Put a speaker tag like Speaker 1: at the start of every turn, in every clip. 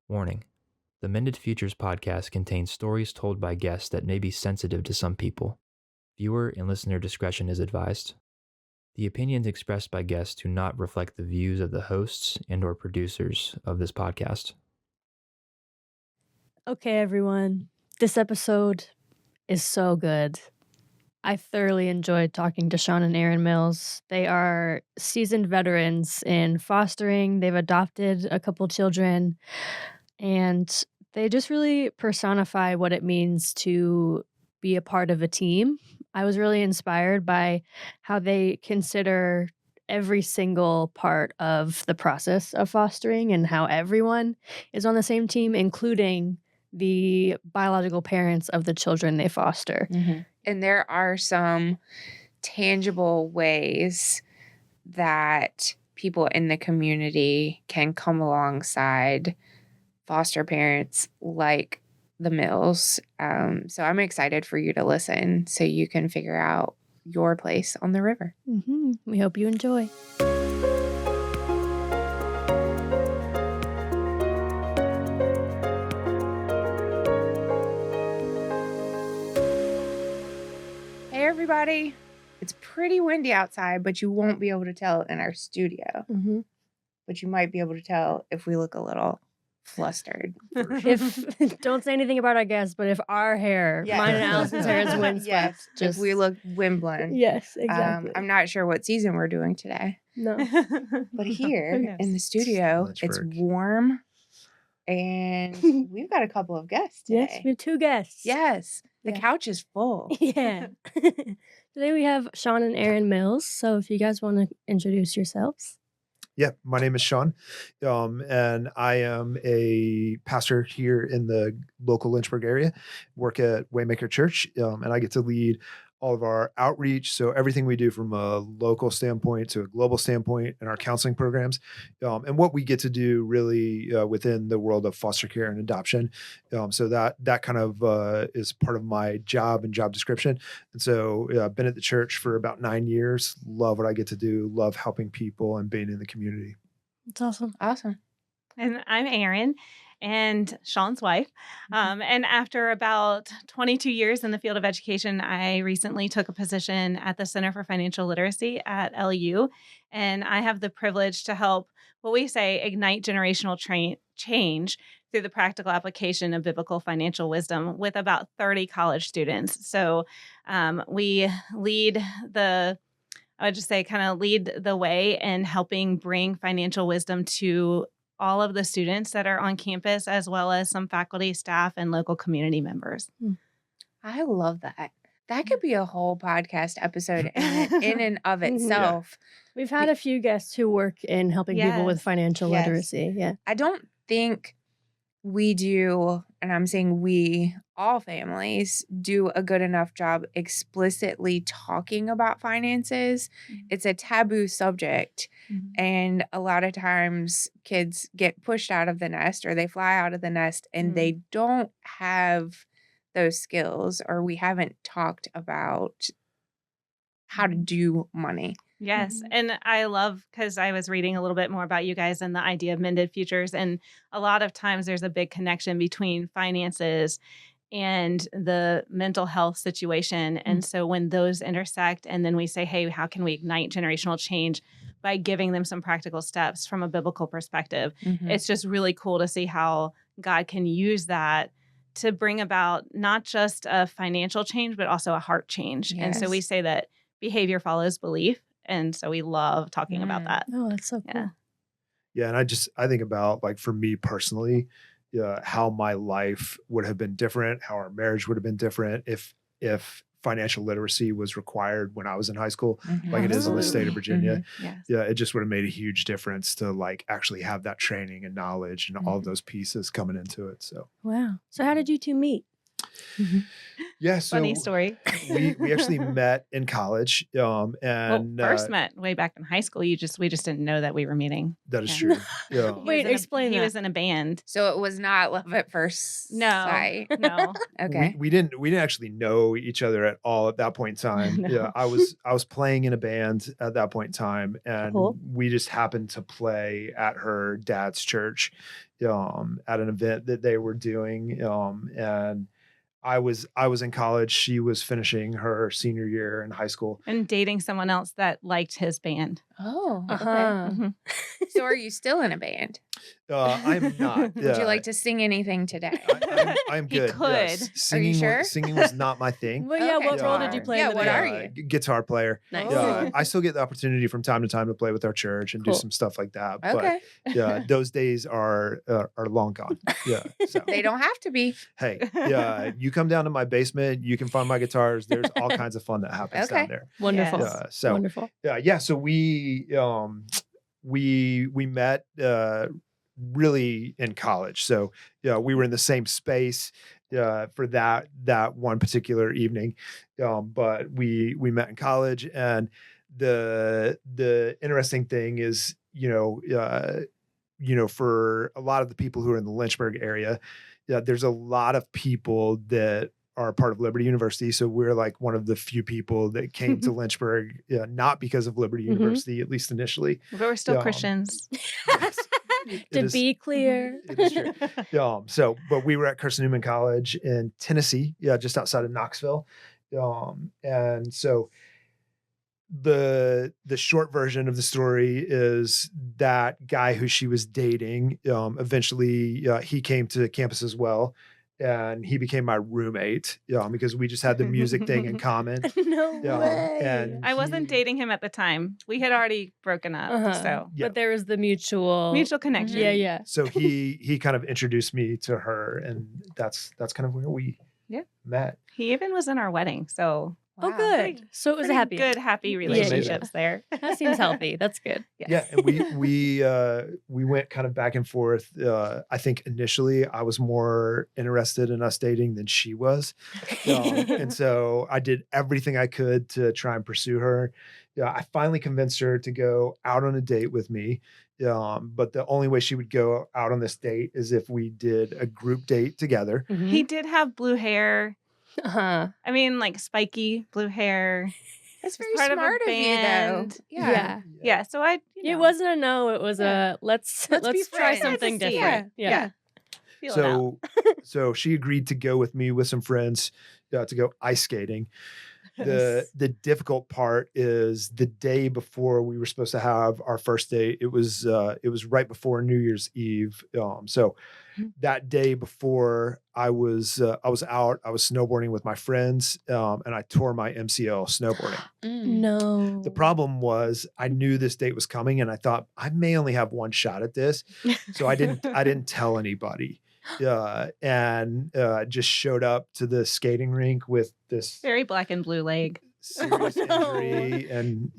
Speaker 1: Warning: the Mended Futures podcast contains stories told by guests that may be sensitive to some people. Viewer and listener discretion is advised. The opinions expressed by guests do not reflect the views of the hosts and/or producers of this podcast.
Speaker 2: Okay, everyone. This episode is so good. I thoroughly enjoyed talking to Sean and Erin Mills. They are seasoned veterans in fostering. They've adopted a couple children, and they just really personify what it means to be a part of a team. I was really inspired by how they consider every single part of the process of fostering and how everyone is on the same team, including the biological parents of the children they foster.
Speaker 3: Mm-hmm. And there are some tangible ways that people in the community can come alongside foster parents like the Mills. So I'm excited for you to listen so you can figure out your place on the river.
Speaker 2: Mm-hmm. We hope you enjoy.
Speaker 3: Hey, everybody. It's pretty windy outside, but you won't be able to tell in our studio.
Speaker 2: Mm-hmm.
Speaker 3: But you might be able to tell if we look a little flustered.
Speaker 2: If don't say anything about our guests, but if our hair,
Speaker 3: Yes.
Speaker 2: mine and Allison's hair is windswept,
Speaker 3: Yes, if we look windblown.
Speaker 2: Yes, exactly.
Speaker 3: I'm not sure what season we're doing today.
Speaker 2: No.
Speaker 3: But here in the studio, it's warm. And we've got a couple of guests today.
Speaker 2: Yes, we have two guests.
Speaker 3: Yes. The couch is full.
Speaker 2: Yeah. Today we have Sean and Erin Mills. So if you guys want to introduce yourselves.
Speaker 4: Yeah, my name is Sean, and I am a pastor here in the local Lynchburg area, work at Waymaker Church, and I get to lead all of our outreach. So everything we do from a local standpoint to a global standpoint in our counseling programs, and what we get to do really within the world of foster care and adoption. So that kind of is part of my job and job description. And so I've been at the church for about 9 years. Love what I get to do. Love helping people and being in the community.
Speaker 2: That's awesome.
Speaker 3: Awesome.
Speaker 5: And I'm Erin, and Sean's wife. And after about 22 years in the field of education, I recently took a position at the Center for Financial Literacy at LU. And I have the privilege to help what we say ignite generational change through the practical application of biblical financial wisdom with about 30 college students. So we lead the way in helping bring financial wisdom to all of the students that are on campus, as well as some faculty, staff, and local community members.
Speaker 3: I love that. That could be a whole podcast episode in and of itself.
Speaker 2: We've had a few guests who work in helping people with financial literacy. Yeah.
Speaker 3: I don't think we do, and I'm saying we, all families, do a good enough job explicitly talking about finances. Mm-hmm. It's a taboo subject. Mm-hmm. And a lot of times kids get pushed out of the nest or they fly out of the nest and they don't have those skills, or we haven't talked about how to do money.
Speaker 5: Yes. Mm-hmm. And I love, because I was reading a little bit more about you guys and the idea of Mended Futures. And a lot of times there's a big connection between finances and the mental health situation. Mm-hmm. And so when those intersect and then we say, hey, how can we ignite generational change by giving them some practical steps from a biblical perspective? Mm-hmm. It's just really cool to see how God can use that to bring about not just a financial change, but also a heart change. Yes. And so we say that behavior follows belief. And so we love talking about that.
Speaker 2: Oh, that's so cool.
Speaker 4: Yeah. And I think about, like, for me personally, how my life would have been different, how our marriage would have been different if financial literacy was required when I was in high school, like it is in the state of Virginia. Mm-hmm. Yes. Yeah, it just would have made a huge difference to, like, actually have that training and knowledge and all of those pieces coming into it. So
Speaker 2: wow. So how did you two meet?
Speaker 4: Yeah, so
Speaker 5: Funny story.
Speaker 4: we actually met in college, and
Speaker 5: First met way back in high school. We just didn't know that we were meeting.
Speaker 4: that is
Speaker 5: Yeah.
Speaker 4: true. Yeah.
Speaker 2: Wait, explain
Speaker 5: He
Speaker 2: that.
Speaker 5: was in a band.
Speaker 3: So it was not love at first
Speaker 5: No,
Speaker 3: sight.
Speaker 5: no.
Speaker 3: Okay.
Speaker 4: We didn't actually know each other at all at that point in time.
Speaker 5: No.
Speaker 4: Yeah, I was playing in a band at that point in time, and
Speaker 2: Cool.
Speaker 4: we just happened to play at her dad's church, at an event that they were doing, and I was in college. She was finishing her senior year in high school.
Speaker 5: And dating someone else that liked his band.
Speaker 3: Oh, okay.
Speaker 2: Uh-huh.
Speaker 5: Mhm.
Speaker 3: So are you still in a band?
Speaker 4: I'm not.
Speaker 3: Would you like to sing anything today?
Speaker 4: I'm
Speaker 5: He
Speaker 4: good.
Speaker 5: could.
Speaker 4: Yes. Singing,
Speaker 3: sure?
Speaker 4: Singing was not my thing.
Speaker 2: Well, yeah,
Speaker 3: Okay.
Speaker 2: what role did you play
Speaker 3: Yeah,
Speaker 2: in the
Speaker 3: what
Speaker 2: band?
Speaker 3: are you?
Speaker 4: Guitar player.
Speaker 2: Nice.
Speaker 3: Oh.
Speaker 4: I still get the opportunity from time to time to play with our church and do
Speaker 2: Cool.
Speaker 4: some stuff like that.
Speaker 3: Okay.
Speaker 4: But yeah, those days are long gone. Yeah. So
Speaker 3: They don't have to be.
Speaker 4: hey, yeah, you come down to my basement, you can find my guitars. There's all kinds of fun that happens
Speaker 3: Okay.
Speaker 4: down there.
Speaker 2: Wonderful.
Speaker 5: Yes.
Speaker 4: So
Speaker 2: Wonderful.
Speaker 4: yeah. So we met really in college. So yeah, we were in the same space for that one particular evening. But we met in college, and the interesting thing is, for a lot of the people who are in the Lynchburg area, there's a lot of people that are part of Liberty University. So we're like one of the few people that came to Lynchburg, not because of Liberty
Speaker 2: Mhm.
Speaker 4: University, at least initially.
Speaker 5: But we're still
Speaker 4: Yeah.
Speaker 5: Christians.
Speaker 4: It
Speaker 2: To
Speaker 4: is-
Speaker 2: be clear.
Speaker 4: it is true. But we were at Carson Newman College in Tennessee, just outside of Knoxville. And so the short version of the story is that guy who she was dating, eventually he came to campus as well. And he became my roommate, because we just had the music thing in common.
Speaker 2: No
Speaker 4: Yeah,
Speaker 2: way.
Speaker 4: and
Speaker 5: I wasn't dating him at the time. We had already broken up.
Speaker 2: Uh-huh.
Speaker 5: So
Speaker 4: Yeah.
Speaker 2: But there was the mutual
Speaker 5: connection.
Speaker 2: Yeah, yeah.
Speaker 4: So he kind of introduced me to her, and that's kind of where we met.
Speaker 5: He even was in our wedding. So
Speaker 2: Oh,
Speaker 3: Wow.
Speaker 2: good. So it was a
Speaker 5: pretty
Speaker 2: happy.
Speaker 5: good, happy
Speaker 2: Yeah.
Speaker 5: relationships there.
Speaker 2: That seems healthy. That's good.
Speaker 4: Yeah, and we went kind of back and forth. I think initially I was more interested in us dating than she was, and so I did everything I could to try and pursue her. Yeah, I finally convinced her to go out on a date with me. But the only way she would go out on this date is if we did a group date together.
Speaker 5: He did have blue hair.
Speaker 2: Uh-huh.
Speaker 5: I mean, like spiky blue hair.
Speaker 3: That's very
Speaker 5: part of a
Speaker 3: smart of you, though.
Speaker 5: band.
Speaker 2: Yeah.
Speaker 5: Yeah. So
Speaker 2: It wasn't a no, it was
Speaker 3: Yeah.
Speaker 2: a let's
Speaker 3: be
Speaker 2: try
Speaker 3: friends.
Speaker 2: something
Speaker 5: Let's see.
Speaker 2: different.
Speaker 5: Yeah. Feel it out.
Speaker 4: So she agreed to go with me with some friends to go ice skating. The difficult part is the day before we were supposed to have our first date. It was right before New Year's Eve. So that day before, I was out. I was snowboarding with my friends, and I tore my MCL snowboarding.
Speaker 2: No.
Speaker 4: The problem was I knew this date was coming, and I thought I may only have one shot at this, so I didn't tell anybody. And just showed up to the skating rink with this
Speaker 5: Very black and blue leg.
Speaker 4: serious injury, and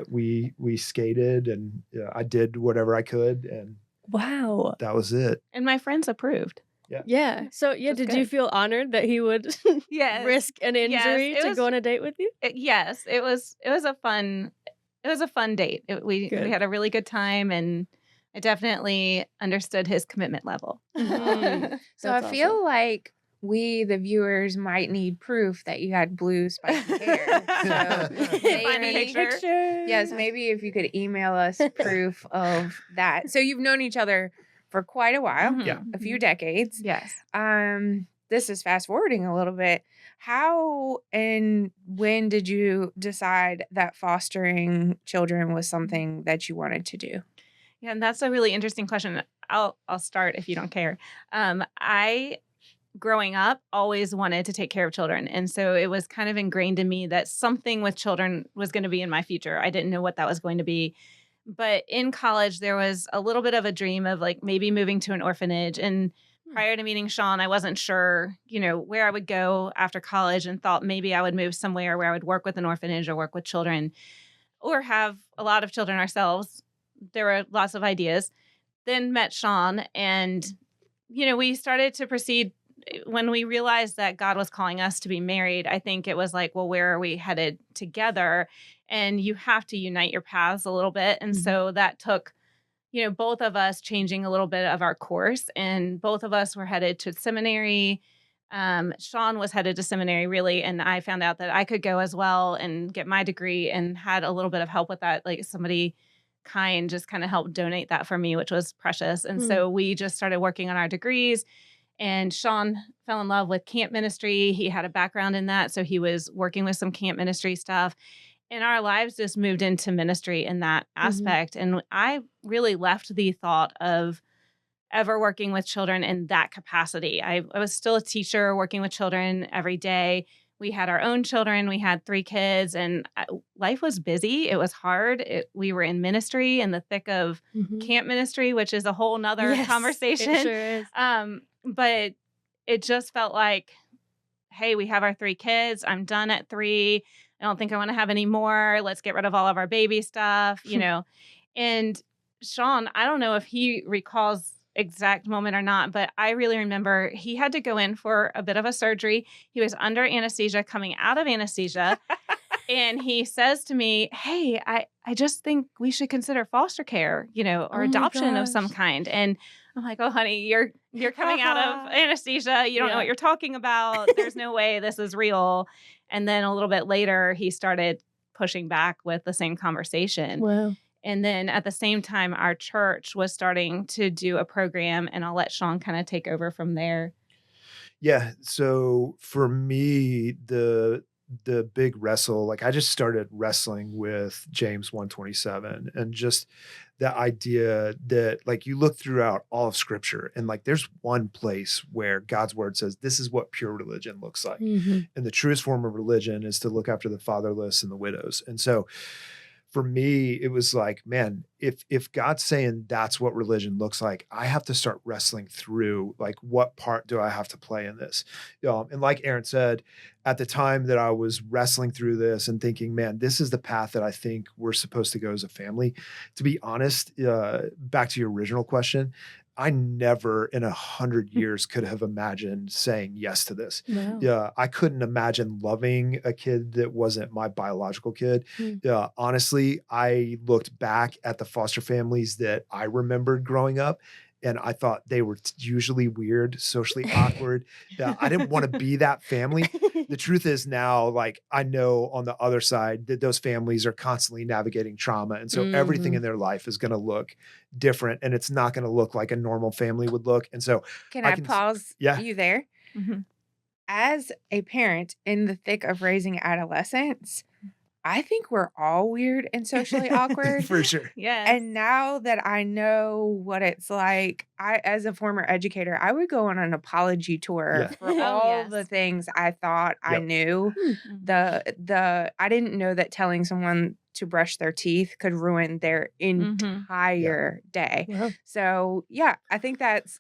Speaker 4: we skated, and I did whatever I could, and
Speaker 2: Wow.
Speaker 4: that was it.
Speaker 5: And my friends approved.
Speaker 2: Yeah. So yeah,
Speaker 5: That's
Speaker 2: did you
Speaker 5: good.
Speaker 2: feel honored that he would
Speaker 5: Yes.
Speaker 2: risk an injury
Speaker 5: it
Speaker 2: to
Speaker 5: was-
Speaker 2: go on a date with you?
Speaker 5: Yes, it was a fun date. We
Speaker 2: Good.
Speaker 5: had a really good time, and I definitely understood his commitment level.
Speaker 2: Mhm.
Speaker 3: So
Speaker 2: That's
Speaker 3: I feel like we, the viewers, might need proof that you had blue spiky hair. So
Speaker 5: Find a
Speaker 3: maybe-
Speaker 5: picture.
Speaker 3: Yes, maybe if you could email us proof of that. So you've known each other for quite a while,
Speaker 5: Mhm.
Speaker 4: Yeah.
Speaker 3: a few decades.
Speaker 5: Yes.
Speaker 3: This is fast forwarding a little bit. How and when did you decide that fostering children was something that you wanted to do?
Speaker 5: Yeah, and that's a really interesting question. I'll start if you don't care. I growing up always wanted to take care of children, and so it was kind of ingrained in me that something with children was going to be in my future. I didn't know what that was going to be. But in college, there was a little bit of a dream of like maybe moving to an orphanage. And prior to meeting Sean, I wasn't sure, where I would go after college, and thought maybe I would move somewhere where I would work with an orphanage or work with children or have a lot of children ourselves. There were lots of ideas. Then met Sean, and, we started to proceed when we realized that God was calling us to be married, I think it was like, well, where are we headed together? And you have to unite your paths a little bit. And so that took, both of us changing a little bit of our course, and both of us were headed to seminary. Sean was headed to seminary, really, and I found out that I could go as well and get my degree, and had a little bit of help with that. Like, somebody just kind of helped donate that for me, which was precious. And so we just started working on our degrees, and Sean fell in love with camp ministry. He had a background in that, so he was working with some camp ministry stuff. And our lives just moved into ministry in that aspect. And I really left the thought of ever working with children in that capacity. I was still a teacher working with children every day. We had our own children. We had 3 kids, and life was busy. It was hard. We were in ministry, in the thick of camp ministry, which is a whole nother conversation.
Speaker 2: It sure is.
Speaker 5: But it just felt like, hey, we have our 3 kids. I'm done at 3. I don't think I want to have any more. Let's get rid of all of our baby stuff, And Sean, I don't know if he recalls exact moment or not, but I really remember he had to go in for a bit of a surgery. He was under anesthesia, coming out of anesthesia. And he says to me, hey, I just think we should consider foster care, or adoption of some kind. And I'm like, oh, honey, you're coming out of anesthesia. You don't know what you're talking about. There's no way this is real. And then a little bit later, he started pushing back with the same conversation.
Speaker 2: Wow.
Speaker 5: And then at the same time, our church was starting to do a program, and I'll let Sean kind of take over from there.
Speaker 4: Yeah. So for me, the big wrestle, like I just started wrestling with James 1:27, and just the idea that, like, you look throughout all of scripture and like there's one place where God's word says this is what pure religion looks like. And the truest form of religion is to look after the fatherless and the widows. And so for me, it was like, man, if God's saying that's what religion looks like, I have to start wrestling through, like, what part do I have to play in this? And like Erin said, at the time that I was wrestling through this and thinking, man, this is the path that I think we're supposed to go as a family. To be honest, back to your original question, I never in 100 years could have imagined saying yes to this.
Speaker 2: Wow.
Speaker 4: Yeah, I couldn't imagine loving a kid that wasn't my biological kid. Yeah, honestly, I looked back at the foster families that I remembered growing up, and I thought they were usually weird, socially awkward. Yeah, I didn't want to be that family. The truth is now, like, I know on the other side that those families are constantly navigating trauma. And so everything in their life is going to look different, and it's not going to look like a normal family would look. And so
Speaker 3: Can I pause you there? As a parent in the thick of raising adolescents, I think we're all weird and socially awkward.
Speaker 4: For sure.
Speaker 5: Yeah.
Speaker 3: And now that I know what it's like, as a former educator, I would go on an apology tour for all the things I thought I knew. I didn't know that telling someone to brush their teeth could ruin their entire day.
Speaker 2: Wow.
Speaker 3: So I think that's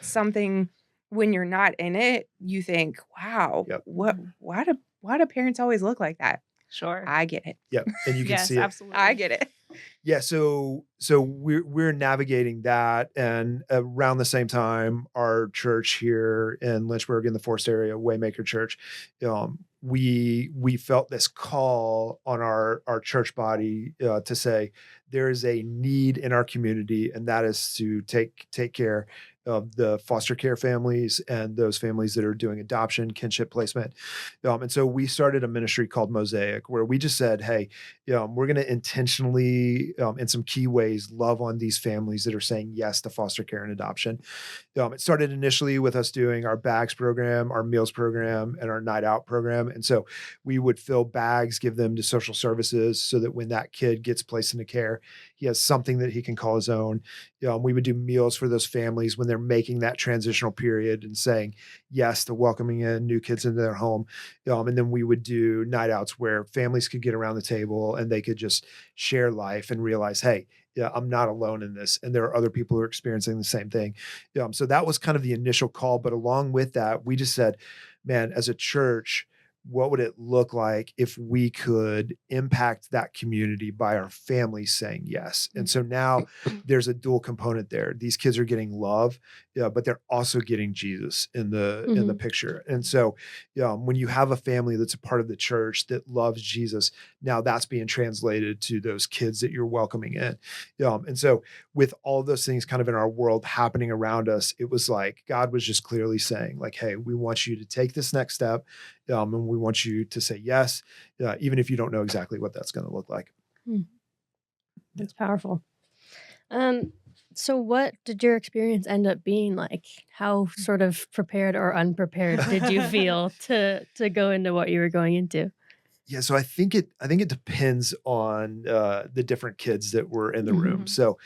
Speaker 3: something. When you're not in it, you think, wow, why do parents always look like that?
Speaker 5: Sure.
Speaker 3: I get it.
Speaker 4: Yep. And you can see it.
Speaker 5: Absolutely.
Speaker 3: I get it.
Speaker 4: Yeah. So we're navigating that. And around the same time, our church here in Lynchburg in the Forest area, Waymaker Church, we felt this call on our church body to say there is a need in our community, and that is to take care of the foster care families and those families that are doing adoption, kinship placement. And so we started a ministry called Mosaic, where we just said, hey, we're going to intentionally, in some key ways, love on these families that are saying yes to foster care and adoption. It started initially with us doing our bags program, our meals program, and our night out program. And so we would fill bags, give them to social services so that when that kid gets placed into care, he has something that he can call his own. We would do meals for those families when they're making that transitional period and saying yes to welcoming in new kids into their home. And then we would do night outs where families could get around the table and they could just share life and realize, hey, I'm not alone in this. And there are other people who are experiencing the same thing. So that was kind of the initial call. But along with that, we just said, man, as a church, what would it look like if we could impact that community by our families saying yes? And so now there's a dual component there. These kids are getting love, but they're also getting Jesus in the picture. And so when you have a family that's a part of the church that loves Jesus, now that's being translated to those kids that you're welcoming in. And so with all those things kind of in our world happening around us, it was like God was just clearly saying, like, hey, we want you to take this next step. And we want you to say yes, even if you don't know exactly what that's going to look like.
Speaker 2: That's powerful. So what did your experience end up being like? How sort of prepared or unprepared did you feel to go into what you were going into?
Speaker 4: Yeah, so I think it depends on the different kids that were in the room. So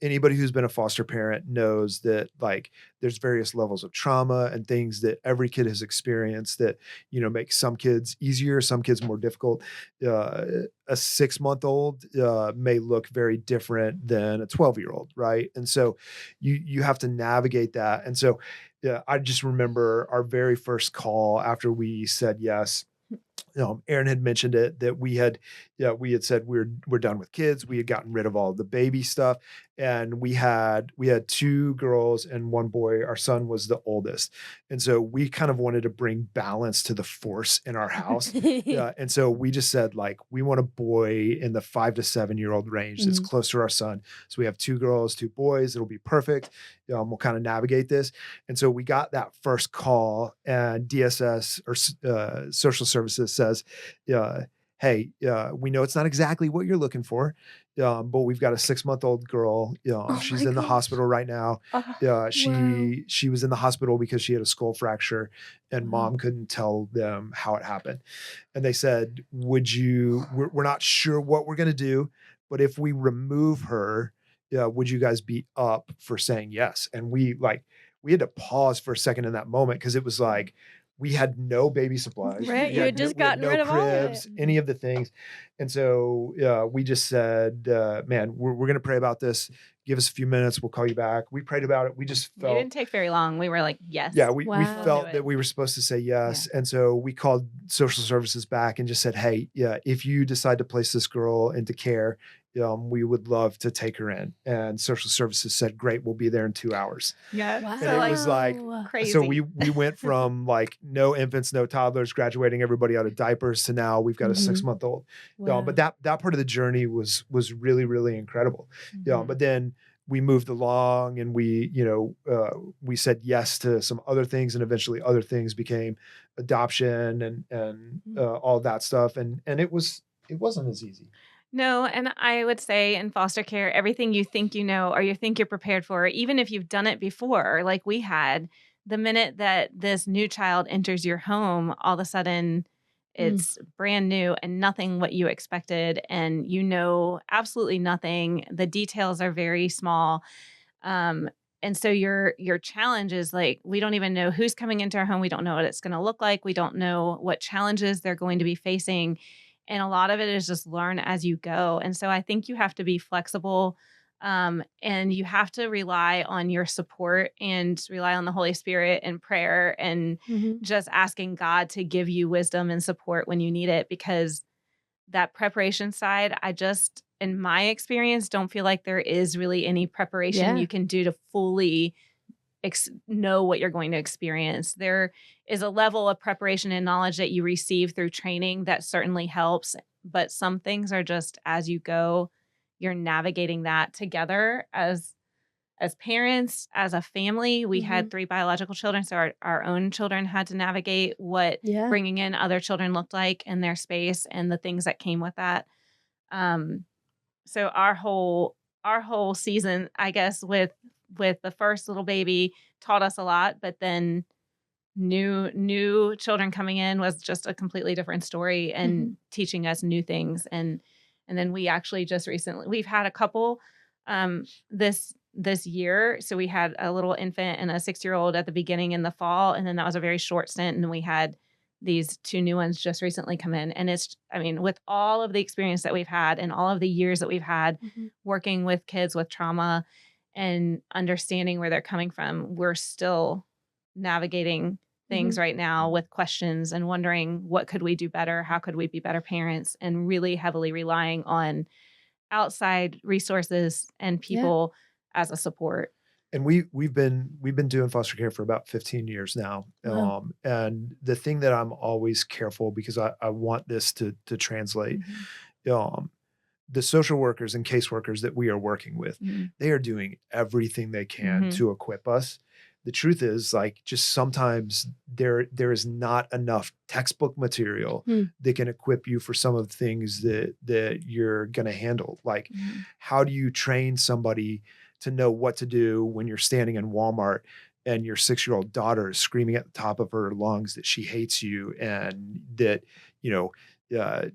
Speaker 4: anybody who's been a foster parent knows that like there's various levels of trauma and things that every kid has experienced that make some kids easier, some kids more difficult. A 6-month-old may look very different than a 12-year-old, right? And so you have to navigate that. And so I just remember our very first call after we said yes. Erin had mentioned it that we had said we're done with kids. We had gotten rid of all the baby stuff, and we had 2 girls and 1 boy. Our son was the oldest, and so we kind of wanted to bring balance to the force in our house. And so we just said like we want a boy in the 5 to 7-year-old range that's close to our son. So we have 2 girls, 2 boys. It'll be perfect. We'll kind of navigate this. And so we got that first call, and DSS or social services says, hey, we know it's not exactly what you're looking for, but we've got a 6-month-old girl. She's in the hospital right now. She was in the hospital because she had a skull fracture, and mom couldn't tell them how it happened. And they said, we're not sure what we're going to do, but if we remove her, would you guys be up for saying yes? And we had to pause for a second in that moment because it was like we had no baby supplies.
Speaker 2: Right, you had just gotten rid of all of
Speaker 4: cribs,
Speaker 2: it.
Speaker 4: any of the things. And so we just said, man, we're going to pray about this. Give us a few minutes. We'll call you back. We prayed about it. We just felt.
Speaker 5: It didn't take very long. We were like, yes.
Speaker 4: Yeah, we
Speaker 2: Wow.
Speaker 4: felt that we were supposed to say yes. And so we called social services back and just said, hey, if you decide to place this girl into care, we would love to take her in. And social services said, great, we'll be there in 2 hours.
Speaker 5: Yeah.
Speaker 2: Wow.
Speaker 4: And it was like
Speaker 5: crazy.
Speaker 4: So we went from like no infants, no toddlers, graduating everybody out of diapers to now we've got a 6-month-old.
Speaker 2: Wow.
Speaker 4: But that part of the journey was really, really incredible. But then we moved along and we said yes to some other things, and eventually other things became adoption and all that stuff. And it wasn't as easy.
Speaker 5: No, and I would say in foster care, everything you think you know or you think you're prepared for, even if you've done it before, like we had, the minute that this new child enters your home, all of a sudden it's brand new and nothing what you expected, and absolutely nothing. The details are very small. And so your challenge is like, we don't even know who's coming into our home. We don't know what it's going to look like. We don't know what challenges they're going to be facing. And a lot of it is just learn as you go. And so I think you have to be flexible, and you have to rely on your support and rely on the Holy Spirit and prayer and just asking God to give you wisdom and support when you need it, because that preparation side, I just, in my experience, don't feel like there is really any preparation you can do to fully know what you're going to experience. There is a level of preparation and knowledge that you receive through training that certainly helps, but some things are just as you go. You're navigating that together as parents, as a family. We had 3 biological children, so our own children had to navigate what bringing in other children looked like in their space and the things that came with that. So our whole season, I guess, with the first little baby taught us a lot, but then new children coming in was just a completely different story and teaching us new things. And then we actually just recently, we've had a couple this year. So we had a little infant and a 6-year-old at the beginning in the fall, and then that was a very short stint. And then we had these 2 new ones just recently come in. And with all of the experience that we've had and all of the years that we've had working with kids with trauma and understanding where they're coming from, we're still navigating things right now with questions and wondering what could we do better? How could we be better parents? And really heavily relying on outside resources and people as a support.
Speaker 4: And we've been doing foster care for about 15 years now.
Speaker 2: Wow.
Speaker 4: And the thing that I'm always careful, because I want this to translate, the social workers and caseworkers that we are working with, they are doing everything they can to equip us. The truth is, like, just sometimes there is not enough textbook material that can equip you for some of the things that you're going to handle. Like, how do you train somebody to know what to do when you're standing in Walmart and your 6-year-old daughter is screaming at the top of her lungs that she hates you and that,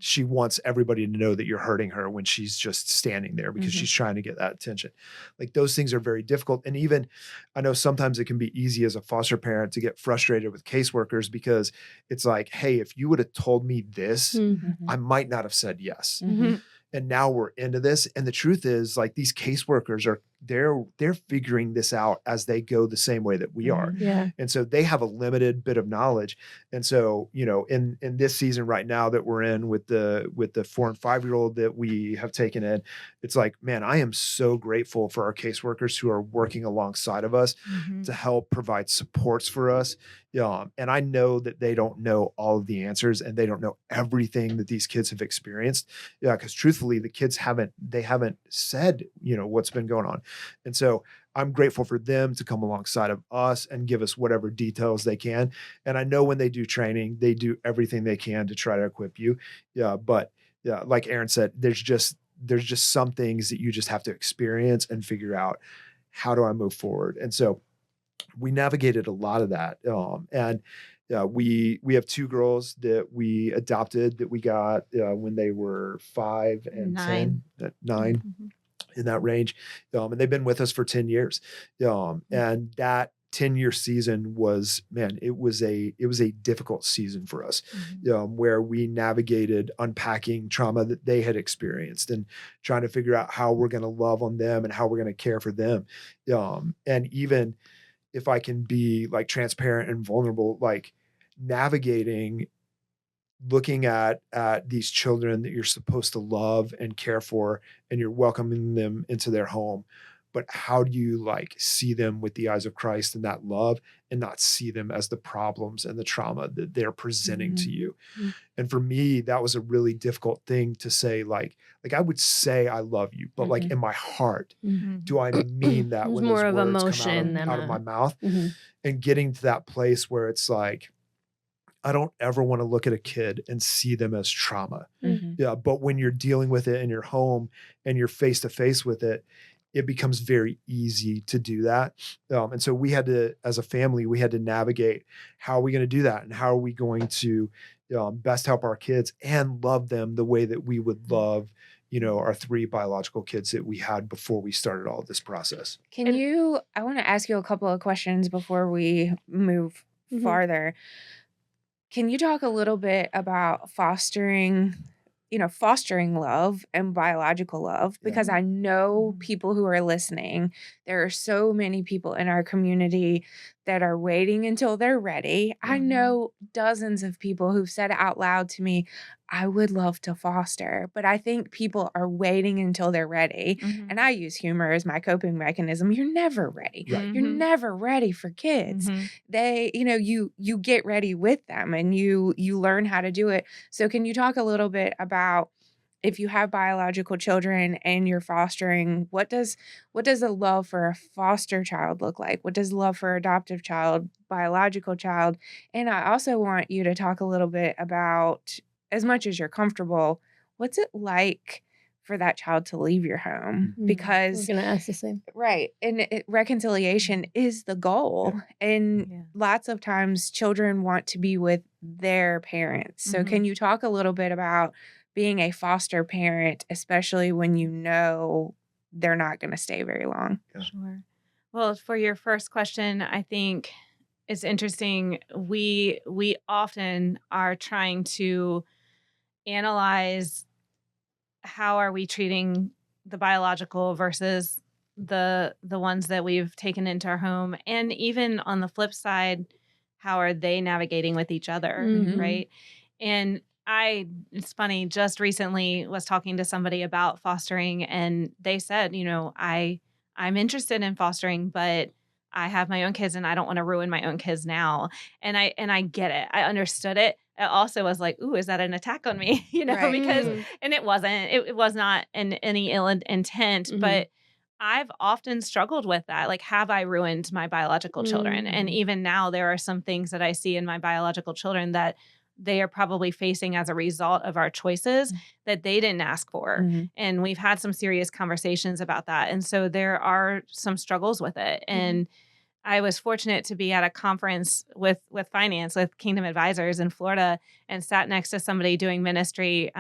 Speaker 4: she wants everybody to know that you're hurting her when she's just standing there because she's trying to get that attention. Like, those things are very difficult. And even I know sometimes it can be easy as a foster parent to get frustrated with caseworkers because it's like, hey, if you would have told me this, I might not have said yes. And now we're into this. And the truth is, like, these caseworkers they're figuring this out as they go the same way that we are.
Speaker 2: Yeah.
Speaker 4: And so they have a limited bit of knowledge. And so, in this season right now that we're in with the 4 and 5-year-old that we have taken in, it's like, man, I am so grateful for our caseworkers who are working alongside of us to help provide supports for us. And I know that they don't know all of the answers and they don't know everything that these kids have experienced. Yeah, because truthfully, the kids haven't said, what's been going on. And so I'm grateful for them to come alongside of us and give us whatever details they can. And I know when they do training, they do everything they can to try to equip you. But like Erin said, there's just some things that you just have to experience and figure out, how do I move forward? And so we navigated a lot of that. And we have 2 girls that we adopted that we got when they were 5 and 9, in that range. And they've been with us for 10 years. And that 10-year season was, man, it was a difficult season for us, where we navigated unpacking trauma that they had experienced and trying to figure out how we're going to love on them and how we're going to care for them. And even if I can be like transparent and vulnerable, like navigating, looking at these children that you're supposed to love and care for, and you're welcoming them into their home. But how do you like see them with the eyes of Christ and that love, and not see them as the problems and the trauma that they're presenting to you? And for me, that was a really difficult thing to say. Like I would say I love you, but like in my heart, do I mean that when
Speaker 2: more
Speaker 4: those
Speaker 2: of
Speaker 4: words
Speaker 2: emotion
Speaker 4: come out of my mouth? And getting to that place where it's like, I don't ever want to look at a kid and see them as trauma. But when you're dealing with it in your home and you're face to face with it, it becomes very easy to do that. And so we had to, as a family, we had to navigate, how are we going to do that? And how are we going to best help our kids and love them the way that we would love, our 3 biological kids that we had before we started all of this process.
Speaker 3: I want to ask you a couple of questions before we move farther. Can you talk a little bit about fostering love and biological love? Because I know people who are listening, there are so many people in our community that are waiting until they're ready. I know dozens of people who've said out loud to me, I would love to foster, but I think people are waiting until they're ready. And I use humor as my coping mechanism. You're never ready. You're never ready for kids. They, you get ready with them and you learn how to do it. So can you talk a little bit about, if you have biological children and you're fostering, what does a love for a foster child look like? What does love for adoptive child, biological child? And I also want you to talk a little bit about, as much as you're comfortable, what's it like for that child to leave your home? Because
Speaker 2: I was going to ask the same.
Speaker 3: Right. And reconciliation is the goal. And lots of times children want to be with their parents. So can you talk a little bit about being a foster parent, especially when you know they're not going to stay very long?
Speaker 5: Sure. Well, for your first question, I think it's interesting. We often are trying to analyze, how are we treating the biological versus the ones that we've taken into our home, and even on the flip side, how are they navigating with each other,
Speaker 2: Mhm.
Speaker 5: right? And it's funny, just recently was talking to somebody about fostering, and they said, I'm interested in fostering, but I have my own kids and I don't want to ruin my own kids now. And I get it. I understood it. I also was like, ooh, is that an attack on me?
Speaker 3: Right.
Speaker 5: Because,
Speaker 2: Mm.
Speaker 5: and it wasn't, it was not in any ill intent,
Speaker 2: Mhm.
Speaker 5: but I've often struggled with that. Like, have I ruined my biological children? And even now, there are some things that I see in my biological children that they are probably facing as a result of our choices that they didn't ask for.
Speaker 3: Mhm.
Speaker 5: And we've had some serious conversations about that. And so there are some struggles with it. And I was fortunate to be at a conference with finance with Kingdom Advisors in Florida, and sat next to somebody doing ministry,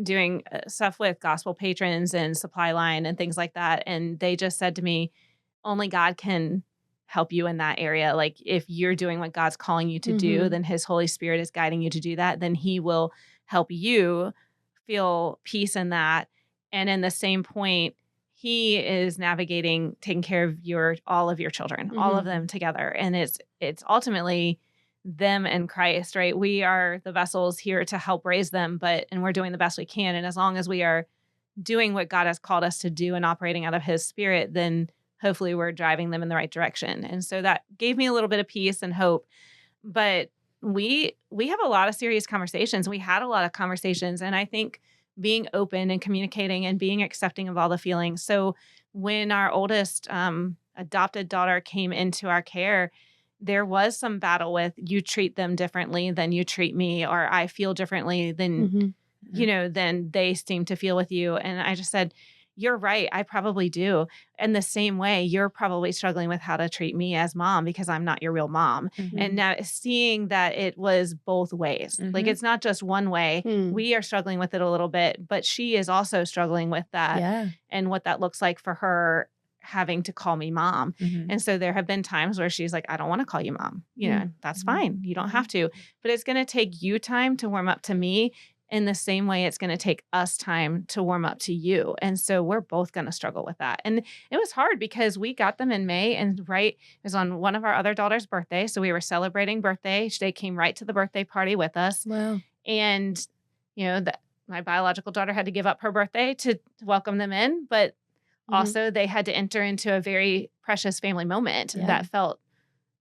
Speaker 5: doing stuff with gospel patrons and supply line and things like that. And they just said to me, only God can help you in that area. Like, if you're doing what God's calling you to do, then his Holy Spirit is guiding you to do that. Then he will help you feel peace in that. And in the same point, he is navigating, taking care of all of your children, all of them together. And it's ultimately them and Christ, right? We are the vessels here to help raise them, and we're doing the best we can. And as long as we are doing what God has called us to do and operating out of his Spirit, then hopefully we're driving them in the right direction. And so that gave me a little bit of peace and hope. But we have a lot of serious conversations. We had a lot of conversations, and I think being open and communicating and being accepting of all the feelings. So when our oldest adopted daughter came into our care, there was some battle with, you treat them differently than you treat me, or I feel differently than than they seem to feel with you. And I just said, you're right. I probably do. And the same way, you're probably struggling with how to treat me as mom because I'm not your real mom. And now seeing that it was both ways, like it's not just one way. We are struggling with it a little bit, but she is also struggling with that and what that looks like for her, having to call me mom. And so there have been times where she's like, I don't want to call you mom. That's fine. You don't have to. But it's going to take you time to warm up to me, in the same way it's going to take us time to warm up to you. And so we're both going to struggle with that. And it was hard because we got them in May, and it was on one of our other daughter's birthday. So we were celebrating birthday. They came right to the birthday party with us.
Speaker 2: Wow.
Speaker 5: And, my biological daughter had to give up her birthday to welcome them in. But also they had to enter into a very precious family moment that felt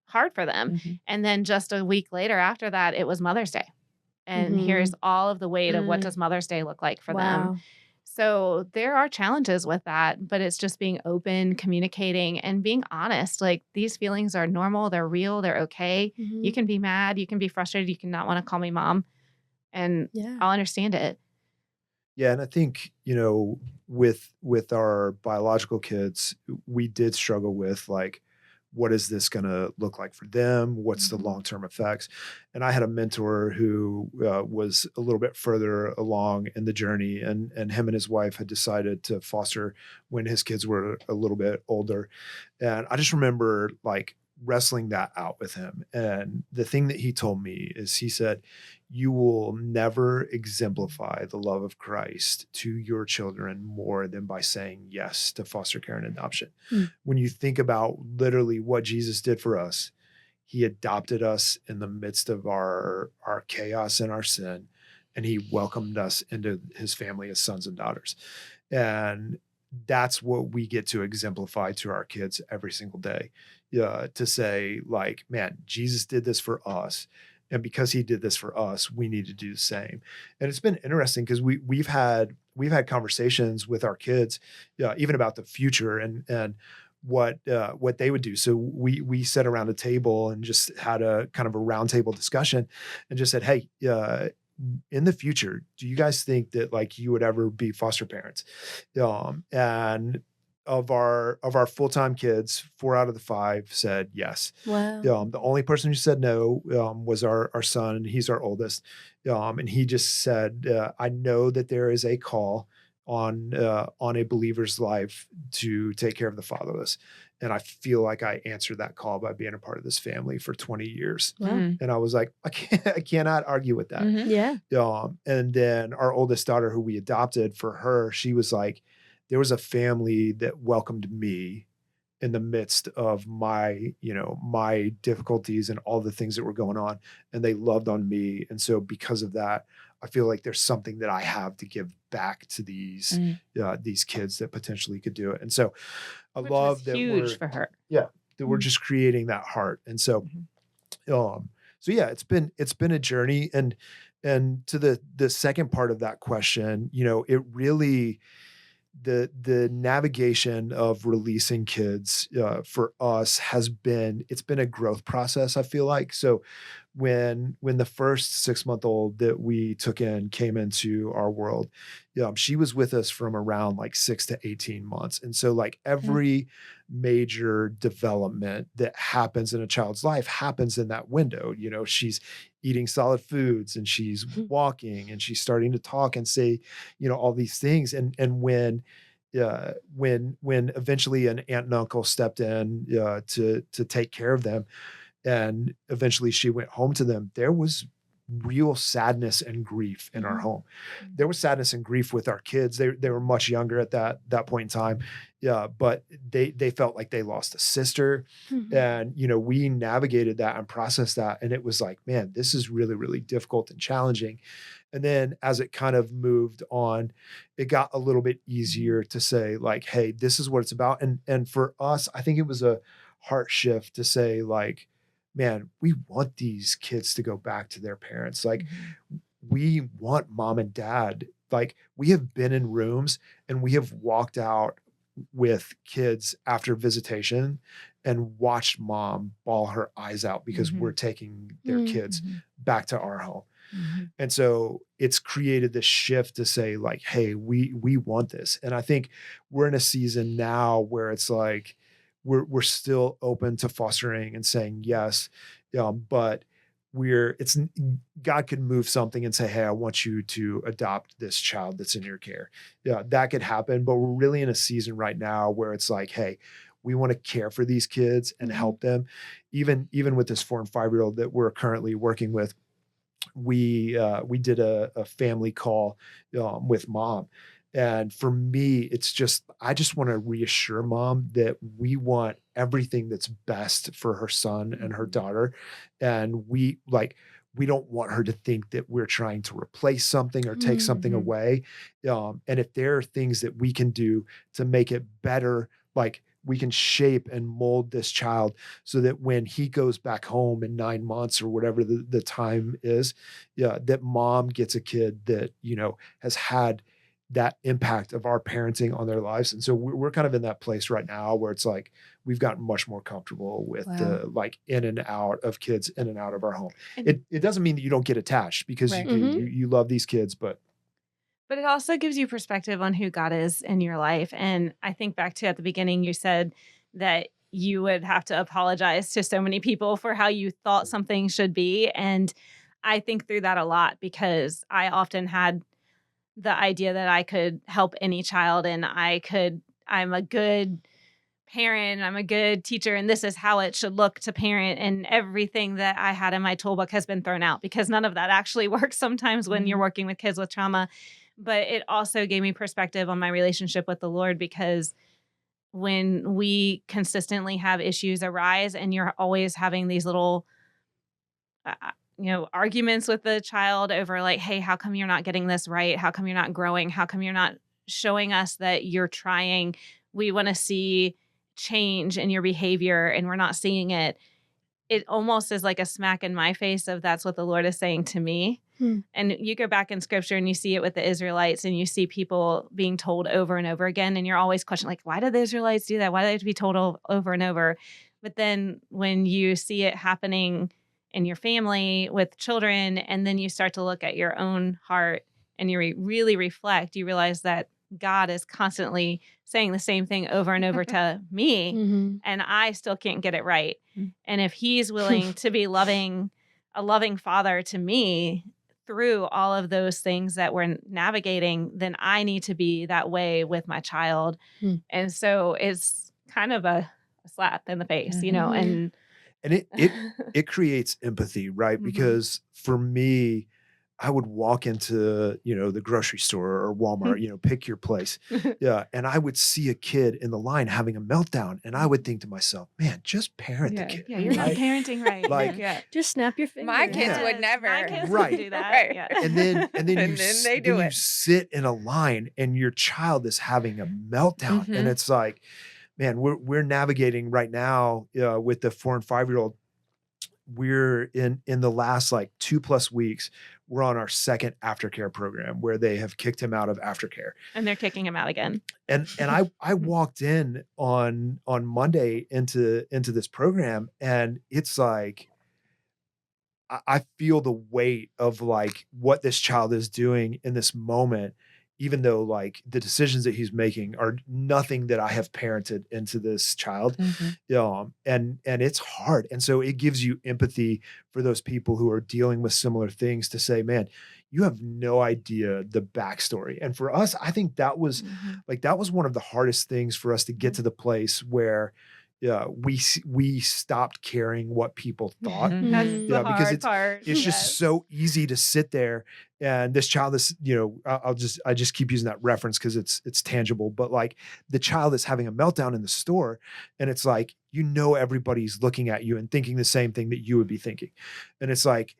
Speaker 5: hard for them. And then just a week later after that, it was Mother's Day. And here's all of the weight of what does Mother's Day look like for them. So there are challenges with that, but it's just being open, communicating, and being honest. Like, these feelings are normal. They're real. They're okay. You can be mad. You can be frustrated. You can not want to call me mom. And I'll understand it.
Speaker 4: Yeah. And I think, with our biological kids, we did struggle with, like, what is this going to look like for them? What's the long-term effects? And I had a mentor who was a little bit further along in the journey, and him and his wife had decided to foster when his kids were a little bit older. And I just remember, like, wrestling that out with him. And the thing that he told me is, he said, you will never exemplify the love of Christ to your children more than by saying yes to foster care and adoption. When you think about literally what Jesus did for us, he adopted us in the midst of our chaos and our sin, and he welcomed us into his family as sons and daughters. And that's what we get to exemplify to our kids every single day. To say, like, man, Jesus did this for us. And because he did this for us, we need to do the same. And it's been interesting because we've had conversations with our kids, even about the future and what they would do. So we sat around a table and just had a kind of a roundtable discussion, and just said, hey, in the future, do you guys think that, like, you would ever be foster parents? And of our full-time kids, 4 out of the 5 said yes.
Speaker 2: Wow.
Speaker 4: The only person who said no was our son, and he's our oldest. And he just said, I know that there is a call on a believer's life to take care of the fatherless. And I feel like I answered that call by being a part of this family for 20 years.
Speaker 2: Wow.
Speaker 4: And I was like, I cannot argue with that.
Speaker 2: Yeah.
Speaker 4: And then our oldest daughter, who we adopted, for her, she was like, there was a family that welcomed me in the midst of my, my difficulties and all the things that were going on, and they loved on me. And so because of that, I feel like there's something that I have to give back to these kids that potentially could do it. And so I
Speaker 5: Which
Speaker 4: love
Speaker 5: was
Speaker 4: that
Speaker 5: huge for her.
Speaker 4: that we're just creating that heart. And so, so yeah, it's been a journey. And to the second part of that question, it really, the navigation of releasing kids for us it's been a growth process, I feel like. So when the first 6-month-old that we took in came into our world, she was with us from around like 6 to 18 months. And so like every major development that happens in a child's life happens in that window. She's eating solid foods, and she's walking, and she's starting to talk and say, all these things. And when eventually an aunt and uncle stepped in to take care of them, and eventually she went home to them, there was real sadness and grief in our home. There was sadness and grief with our kids. They were much younger at that point in time. Yeah, but they felt like they lost a sister. And, we navigated that and processed that. And it was like, man, this is really, really difficult and challenging. And then as it kind of moved on, it got a little bit easier to say like, hey, this is what it's about. And for us, I think it was a heart shift to say like, man, we want these kids to go back to their parents. Like we want mom and dad. Like we have been in rooms and we have walked out with kids after visitation and watched mom bawl her eyes out because we're taking their kids back to our home. And so it's created this shift to say like, hey, we want this. And I think we're in a season now where it's like, we're still open to fostering and saying yes. But God could move something and say, hey, I want you to adopt this child that's in your care. Yeah, that could happen. But we're really in a season right now where it's like, hey, we want to care for these kids and help them. Even with this 4 and 5-year-old that we're currently working with, we did a family call with mom. And for me, it's just, I just want to reassure mom that we want everything that's best for her son and her daughter. And we don't want her to think that we're trying to replace something or take something away. And if there are things that we can do to make it better, like we can shape and mold this child so that when he goes back home in 9 months or whatever the time is, that mom gets a kid that, has had that impact of our parenting on their lives. And so we're kind of in that place right now where it's like, we've gotten much more comfortable with the like in and out of kids in and out of our home. It doesn't mean that you don't get attached because you do, you love these kids, but
Speaker 5: it also gives you perspective on who God is in your life. And I think back to at the beginning, you said that you would have to apologize to so many people for how you thought something should be. And I think through that a lot because I often had the idea that I could help any child and I'm a good parent, I'm a good teacher, and this is how it should look to parent. And everything that I had in my toolbook has been thrown out because none of that actually works sometimes when you're working with kids with trauma. But it also gave me perspective on my relationship with the Lord because when we consistently have issues arise and you're always having these little arguments with the child over like, hey, how come you're not getting this right? How come you're not growing? How come you're not showing us that you're trying? We want to see change in your behavior and we're not seeing it. It almost is like a smack in my face of that's what the Lord is saying to me. And you go back in scripture and you see it with the Israelites and you see people being told over and over again. And you're always questioning like, why did the Israelites do that? Why do they have to be told over and over? But then when you see it happening in your family with children, and then you start to look at your own heart and you really reflect, you realize that God is constantly saying the same thing over and over to me, and I still can't get it right. And if he's willing to be a loving father to me through all of those things that we're navigating, then I need to be that way with my child. And so it's kind of a slap in the face, and
Speaker 4: it creates empathy, right? Because for me, I would walk into, the grocery store or Walmart, pick your place. Yeah. And I would see a kid in the line having a meltdown. And I would think to myself, man, just parent the kid.
Speaker 5: Yeah, you're not parenting right.
Speaker 4: Like,
Speaker 3: Yeah.
Speaker 2: Just snap your fingers.
Speaker 3: My kids
Speaker 4: Yeah.
Speaker 3: would never.
Speaker 5: My kids
Speaker 4: Right.
Speaker 5: would do that.
Speaker 3: Right.
Speaker 5: Yeah.
Speaker 4: And then
Speaker 3: And
Speaker 4: you
Speaker 3: then they do
Speaker 4: then you
Speaker 3: it.
Speaker 4: sit in a line and your child is having a meltdown. And
Speaker 3: Mhm.
Speaker 4: it's like, man, we're navigating right now with the 4 and 5-year-old. We're in the last like 2+ weeks, we're on our second aftercare program where they have kicked him out of aftercare.
Speaker 5: And they're kicking him out again.
Speaker 4: And I walked in on Monday into this program, and it's like I feel the weight of like what this child is doing in this moment, even though like the decisions that he's making are nothing that I have parented into this child.
Speaker 3: Mhm.
Speaker 4: And it's hard. And so it gives you empathy for those people who are dealing with similar things to say, man, you have no idea the backstory. And for us, I think that was one of the hardest things for us to get to the place where we stopped caring what people thought.
Speaker 3: Mhm.
Speaker 5: That's
Speaker 2: Mhm.
Speaker 5: the
Speaker 4: Yeah, because
Speaker 5: hard part.
Speaker 4: It's just so easy to sit there, and this child is, I just keep using that reference because it's tangible, but like the child is having a meltdown in the store, and it's like, everybody's looking at you and thinking the same thing that you would be thinking. And it's like,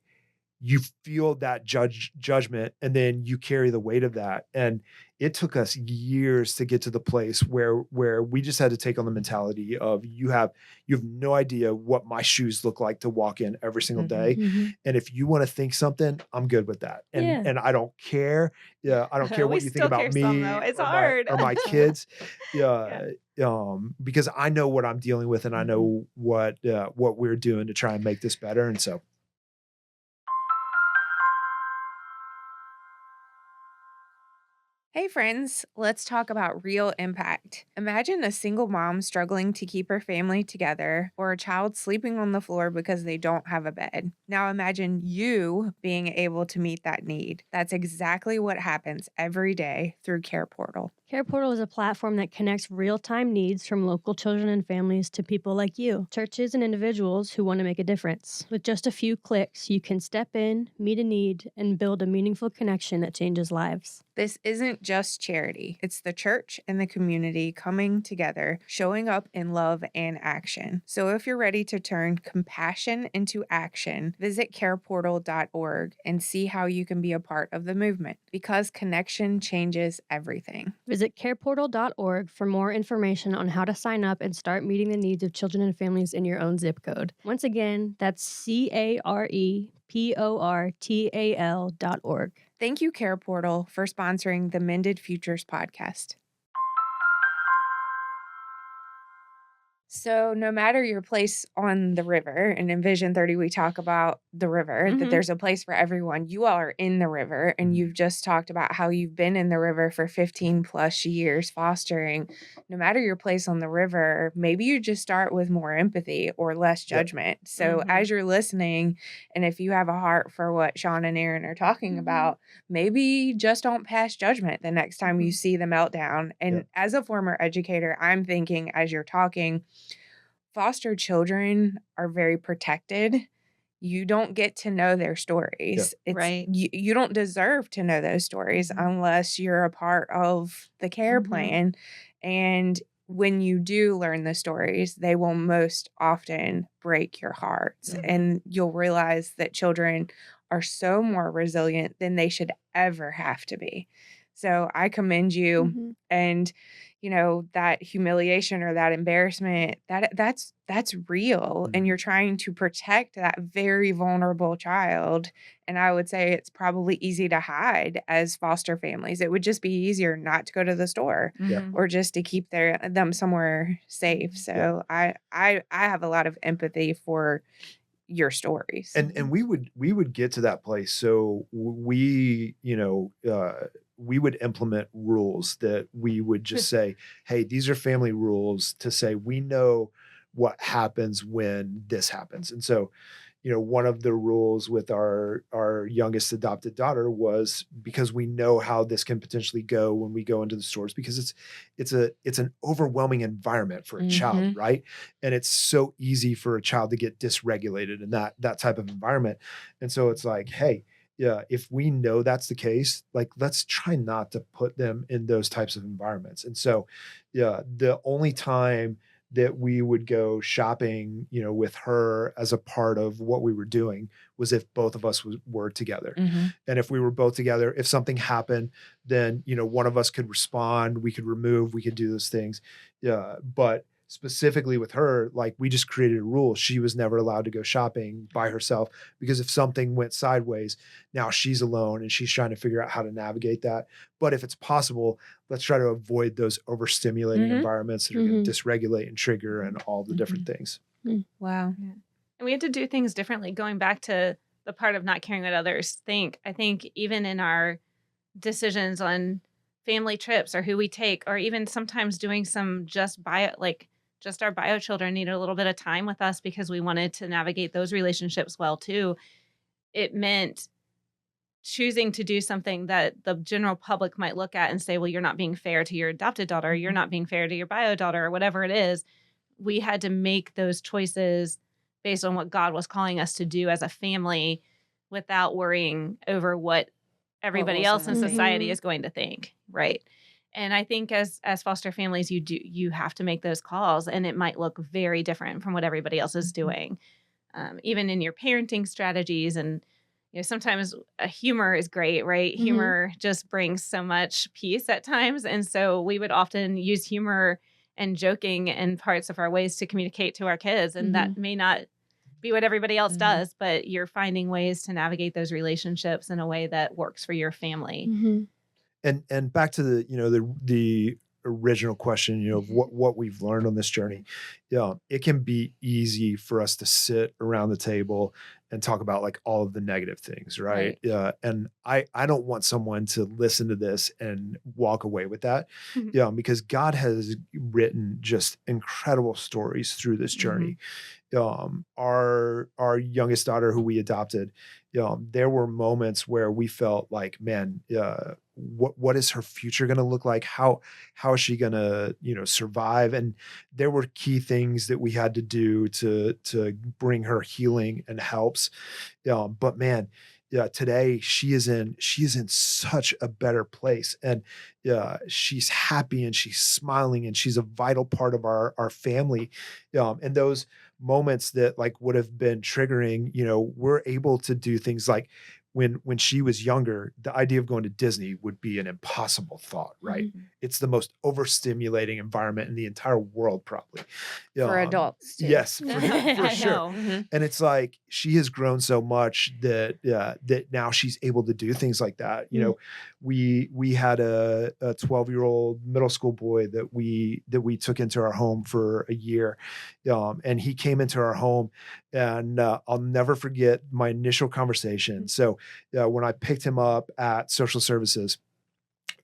Speaker 4: you feel that judgment, and then you carry the weight of that. And it took us years to get to the place where we just had to take on the mentality of you have no idea what my shoes look like to walk in every single day.
Speaker 2: Mhm.
Speaker 4: And if you want to think something, I'm good with that. And
Speaker 2: Yeah.
Speaker 4: and I don't care. Yeah, I don't care
Speaker 5: We
Speaker 4: what you think
Speaker 5: still
Speaker 4: about
Speaker 5: care
Speaker 4: me
Speaker 5: some, though. It's
Speaker 4: or
Speaker 5: hard.
Speaker 4: my kids. Yeah. Because I know what I'm dealing with, and I know what we're doing to try and make this better. And so
Speaker 3: Hey friends, let's talk about real impact. Imagine a single mom struggling to keep her family together, or a child sleeping on the floor because they don't have a bed. Now imagine you being able to meet that need. That's exactly what happens every day through Care Portal.
Speaker 2: Care Portal is a platform that connects real-time needs from local children and families to people like you, churches and individuals who want to make a difference. With just a few clicks, you can step in, meet a need, and build a meaningful connection that changes lives.
Speaker 3: This isn't just charity. It's the church and the community coming together, showing up in love and action. So if you're ready to turn compassion into action, visit careportal.org and see how you can be a part of the movement, because connection changes everything.
Speaker 2: Visit careportal.org for more information on how to sign up and start meeting the needs of children and families in your own zip code. Once again, that's careportal.org.
Speaker 3: Thank you, Care Portal, for sponsoring the Mended Futures podcast. So no matter your place on the river, and in Vision 30, we talk about the river, that there's a place for everyone. You all are in the river, and you've just talked about how you've been in the river for 15+ years fostering. No matter your place on the river, maybe you just start with more empathy or less judgment. So as you're listening, and if you have a heart for what Sean and Erin are talking about, maybe just don't pass judgment the next time you see the meltdown. And as a former educator, I'm thinking as you're talking, foster children are very protected. You don't get to know their stories. It's
Speaker 5: Right.
Speaker 3: You don't deserve to know those stories unless you're a part of the care plan. And when you do learn the stories, they will most often break your hearts. And you'll realize that children are so more resilient than they should ever have to be. So I commend you. And that humiliation or that embarrassment, that's real. And you're trying to protect that very vulnerable child. And I would say it's probably easy to hide as foster families. It would just be easier not to go to the store or just to keep them somewhere safe. So I have a lot of empathy for your stories.
Speaker 4: And we would get to that place. So we would implement rules that we would just say, hey, these are family rules to say, we know what happens when this happens. And so, one of the rules with our youngest adopted daughter was, because we know how this can potentially go when we go into the stores, because it's an overwhelming environment for a child, right? And it's so easy for a child to get dysregulated in that type of environment. And so it's like, hey, yeah, if we know that's the case, like let's try not to put them in those types of environments. And so, yeah, the only time that we would go shopping, with her as a part of what we were doing was if both of us were together.
Speaker 3: Mhm.
Speaker 4: And if we were both together, if something happened, then, one of us could respond, we could remove, we could do those things. Yeah. But specifically with her, like we just created a rule. She was never allowed to go shopping by herself because if something went sideways, now she's alone and she's trying to figure out how to navigate that. But if it's possible, let's try to avoid those overstimulating
Speaker 3: Mhm.
Speaker 4: environments that are going to dysregulate and trigger and all the different things.
Speaker 3: Wow.
Speaker 5: Yeah. And we had to do things differently. Going back to the part of not caring what others think, I think even in our decisions on family trips or who we take, or even sometimes doing some just our bio children needed a little bit of time with us because we wanted to navigate those relationships well too. It meant choosing to do something that the general public might look at and say, well, you're not being fair to your adopted daughter, you're not being fair to your bio daughter, or whatever it is. We had to make those choices based on what God was calling us to do as a family without worrying over what everybody else in
Speaker 3: someone
Speaker 5: society
Speaker 2: think?
Speaker 5: is going to think. Right. And I think as foster families, you have to make those calls, and it might look very different from what everybody else is doing. Even in your parenting strategies, and sometimes humor is great, right?
Speaker 2: Mhm.
Speaker 5: Humor just brings so much peace at times, and so we would often use humor and joking in parts of our ways to communicate to our kids, and that may not be what everybody else
Speaker 3: Mhm.
Speaker 5: does, but you're finding ways to navigate those relationships in a way that works for your family.
Speaker 2: Mhm.
Speaker 4: And back to the original question, of what we've learned on this journey. Yeah, it can be easy for us to sit around the table and talk about like all of the negative things, right?
Speaker 3: Right.
Speaker 4: Yeah, and I don't want someone to listen to this and walk away with that.
Speaker 5: Mhm.
Speaker 4: Yeah, because God has written just incredible stories through this journey. Our youngest daughter who we adopted, there were moments where we felt like, man, what is her future going to look like? How is she going to, survive? And there were key things that we had to do to bring her healing and helps. But man, yeah, today she is in such a better place, and she's happy and she's smiling and she's a vital part of our family. And those moments that like would have been triggering, we're able to do things like when she was younger, the idea of going to Disney would be an impossible thought, right? It's the most overstimulating environment in the entire world, probably.
Speaker 3: For adults too.
Speaker 4: Yes, for
Speaker 5: I
Speaker 4: sure.
Speaker 5: know.
Speaker 3: Mhm.
Speaker 4: And it's like she has grown so much that that now she's able to do things like that. We had a 12-year-old middle school boy that we took into our home for a year, and he came into our home, and I'll never forget my initial conversation. So when I picked him up at social services,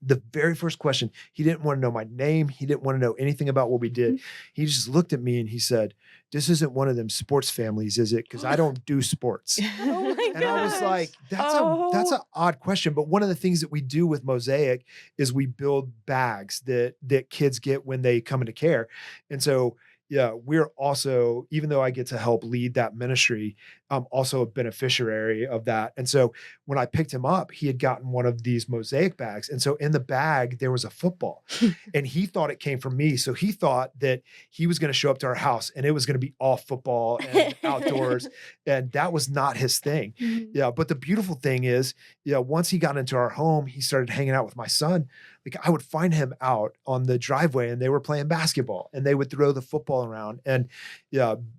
Speaker 4: the very first question, he didn't want to know my name. He didn't want to know anything about what we did. He just looked at me and he said, "This isn't one of them sports families, is it? Because I don't do sports."
Speaker 5: Oh my
Speaker 4: And I was
Speaker 5: gosh.
Speaker 4: like, that's an odd question. But one of the things that we do with Mosaic is we build bags that kids get when they come into care. And so yeah, we're also, even though I get to help lead that ministry, I'm also a beneficiary of that. And so when I picked him up, he had gotten one of these Mosaic bags. And so in the bag, there was a football. And he thought it came from me. So he thought that he was going to show up to our house and it was going to be all football and outdoors. And that was not his thing. Yeah. But the beautiful thing is, once he got into our home, he started hanging out with my son. Like I would find him out on the driveway and they were playing basketball and they would throw the football around. And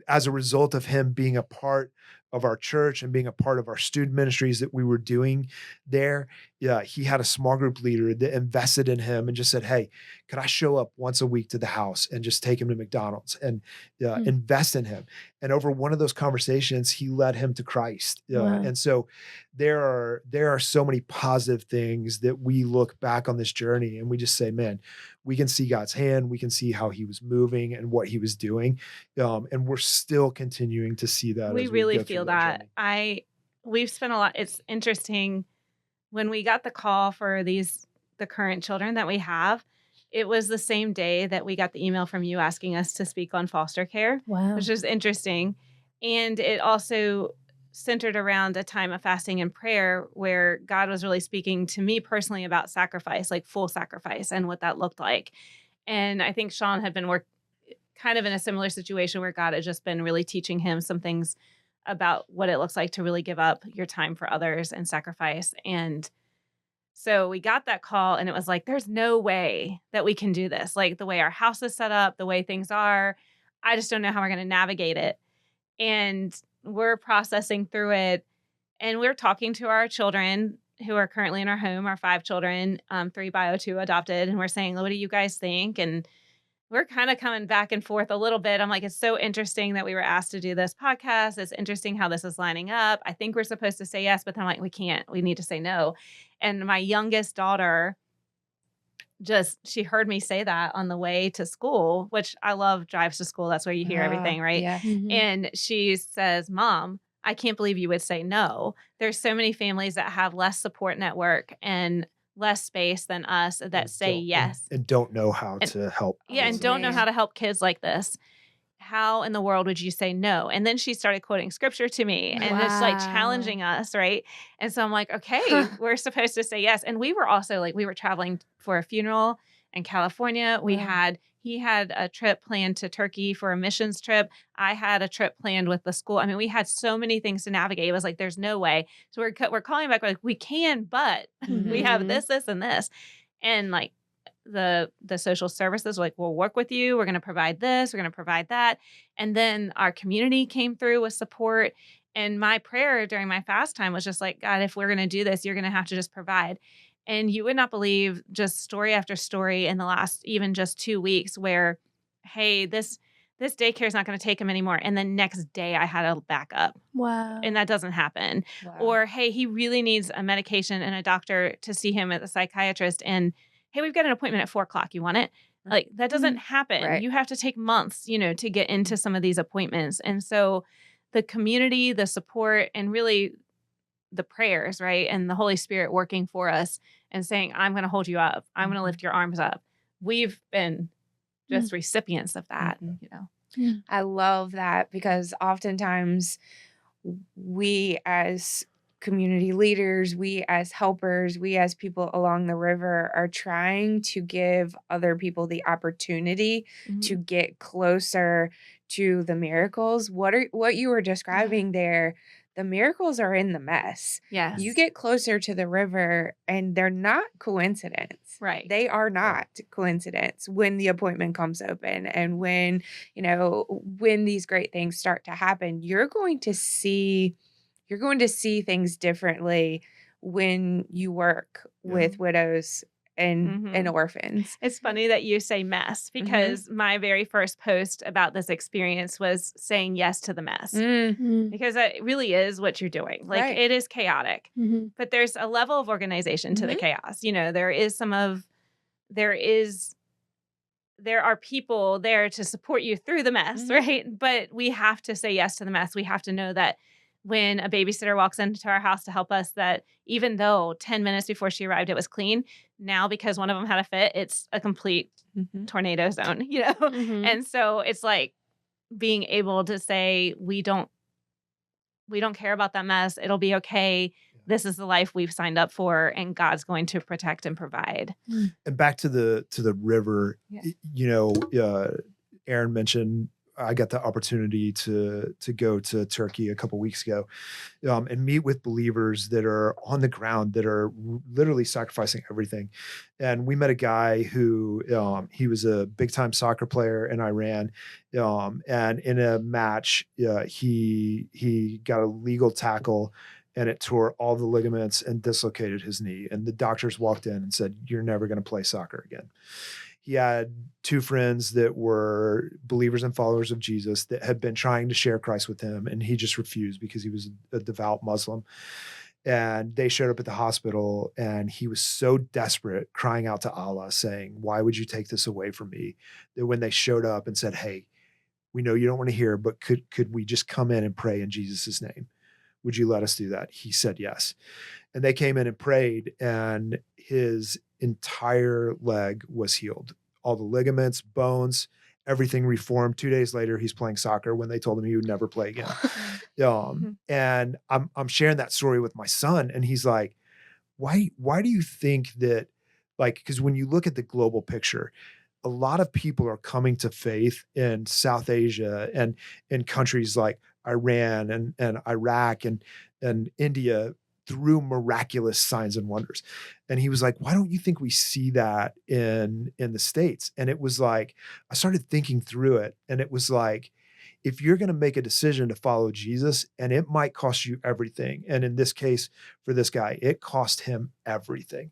Speaker 4: as a result of him being a part of our church and being a part of our student ministries that we were doing there, he had a small group leader that invested in him and just said, "Hey, could I show up once a week to the house and just take him to McDonald's and invest in him?" And over one of those conversations, he led him to Christ.
Speaker 2: Wow.
Speaker 4: And so there are so many positive things that we look back on this journey and we just say, man, we can see God's hand. We can see how he was moving and what he was doing. And we're still continuing to see that.
Speaker 5: We
Speaker 4: as
Speaker 5: really
Speaker 4: go through
Speaker 5: feel that.
Speaker 4: journey.
Speaker 5: We've spent a lot. It's interesting when we got the call for the current children that we have. It was the same day that we got the email from you asking us to speak on foster care,
Speaker 2: Wow.
Speaker 5: which was interesting. And it also centered around a time of fasting and prayer where God was really speaking to me personally about sacrifice, like full sacrifice and what that looked like. And I think Sean had been kind of in a similar situation where God had just been really teaching him some things about what it looks like to really give up your time for others and sacrifice. And so we got that call and it was like, there's no way that we can do this. Like the way our house is set up, the way things are, I just don't know how we're going to navigate it. And we're processing through it. And we're talking to our children who are currently in our home, our 5 children, 3 bio, 2 adopted. And we're saying, what do you guys think? And we're kind of coming back and forth a little bit. I'm like, it's so interesting that we were asked to do this podcast. It's interesting how this is lining up. I think we're supposed to say yes, but then I'm like, we can't. We need to say no. And my youngest daughter she heard me say that on the way to school, which I love drives to school. That's where you hear everything, right?
Speaker 3: Yeah.
Speaker 5: And she says, Mom, I can't believe you would say no. There's so many families that have less support network and less space than us that say yes.
Speaker 4: And don't know how to help.
Speaker 5: Yeah, and don't know how to help kids like this. How in the world would you say no? And then she started quoting scripture to me and it's like challenging us, right? And so I'm like, okay, we're supposed to say yes. And we were also like, we were traveling for a funeral in California. He had a trip planned to Turkey for a missions trip. I had a trip planned with the school. I mean, we had so many things to navigate. It was like, there's no way. So we're calling back. We're like, we can, but we have this, and this. And like, the social services were like, we'll work with you. We're going to provide this. We're going to provide that. And then our community came through with support. And my prayer during my fast time was just like, God, if we're going to do this, you're going to have to just provide. And you would not believe just story after story in the last even just 2 weeks where, hey, this daycare is not going to take him anymore. And the next day I had a backup.
Speaker 2: Wow.
Speaker 5: And that doesn't happen.
Speaker 3: Wow.
Speaker 5: Or, hey, he really needs a medication and a doctor to see him at the psychiatrist. And hey, we've got an appointment at 4:00. You want it? Like that doesn't happen.
Speaker 3: Right.
Speaker 5: You have to take months, to get into some of these appointments. And so the community, the support, and really the prayers, right? And the Holy Spirit working for us and saying, I'm going to hold you up. I'm going to lift your arms up. We've been just recipients of that,
Speaker 3: I love that because oftentimes we as community leaders, we as helpers, we as people along the river are trying to give other people the opportunity to get closer to the miracles. What you were describing there, the miracles are in the mess.
Speaker 5: Yes.
Speaker 3: You get closer to the river and they're not coincidence.
Speaker 5: Right.
Speaker 3: They are not coincidence when the appointment comes open and when these great things start to happen. You're going to see things differently when you work with widows and orphans.
Speaker 5: It's funny that you say mess because my very first post about this experience was saying yes to the mess because it really is what you're doing. Like it is chaotic, but there's a level of organization to the chaos. There are people there to support you through the mess, right? But we have to say yes to the mess. We have to know that when a babysitter walks into our house to help us, that even though 10 minutes before she arrived, it was clean, now because one of them had a fit, it's a complete tornado zone, And so it's like being able to say, we don't care about that mess. It'll be okay. This is the life we've signed up for, and God's going to protect and provide.
Speaker 4: And back to the river, Erin mentioned, I got the opportunity to go to Turkey a couple weeks ago and meet with believers that are on the ground, that are literally sacrificing everything. And we met a guy who he was a big time soccer player in Iran. And in a match, he got a legal tackle and it tore all the ligaments and dislocated his knee. And the doctors walked in and said, "You're never going to play soccer again." He had 2 friends that were believers and followers of Jesus that had been trying to share Christ with him, and he just refused because he was a devout Muslim. And they showed up at the hospital, and he was so desperate, crying out to Allah, saying, "Why would you take this away from me?" That when they showed up and said, "Hey, we know you don't want to hear, but could we just come in and pray in Jesus' name? Would you let us do that?" He said yes. And they came in and prayed, and his entire leg was healed. All the ligaments, bones, everything reformed. 2 days later, he's playing soccer when they told him he would never play again. And I'm sharing that story with my son, and he's like, why do you think that, like, because when you look at the global picture, a lot of people are coming to faith in South Asia and in countries like Iran and Iraq and India through miraculous signs and wonders. And he was like, why don't you think we see that in the States? And it was like, I started thinking through it, and it was like, if you're going to make a decision to follow Jesus, and it might cost you everything. And in this case, for this guy, it cost him everything.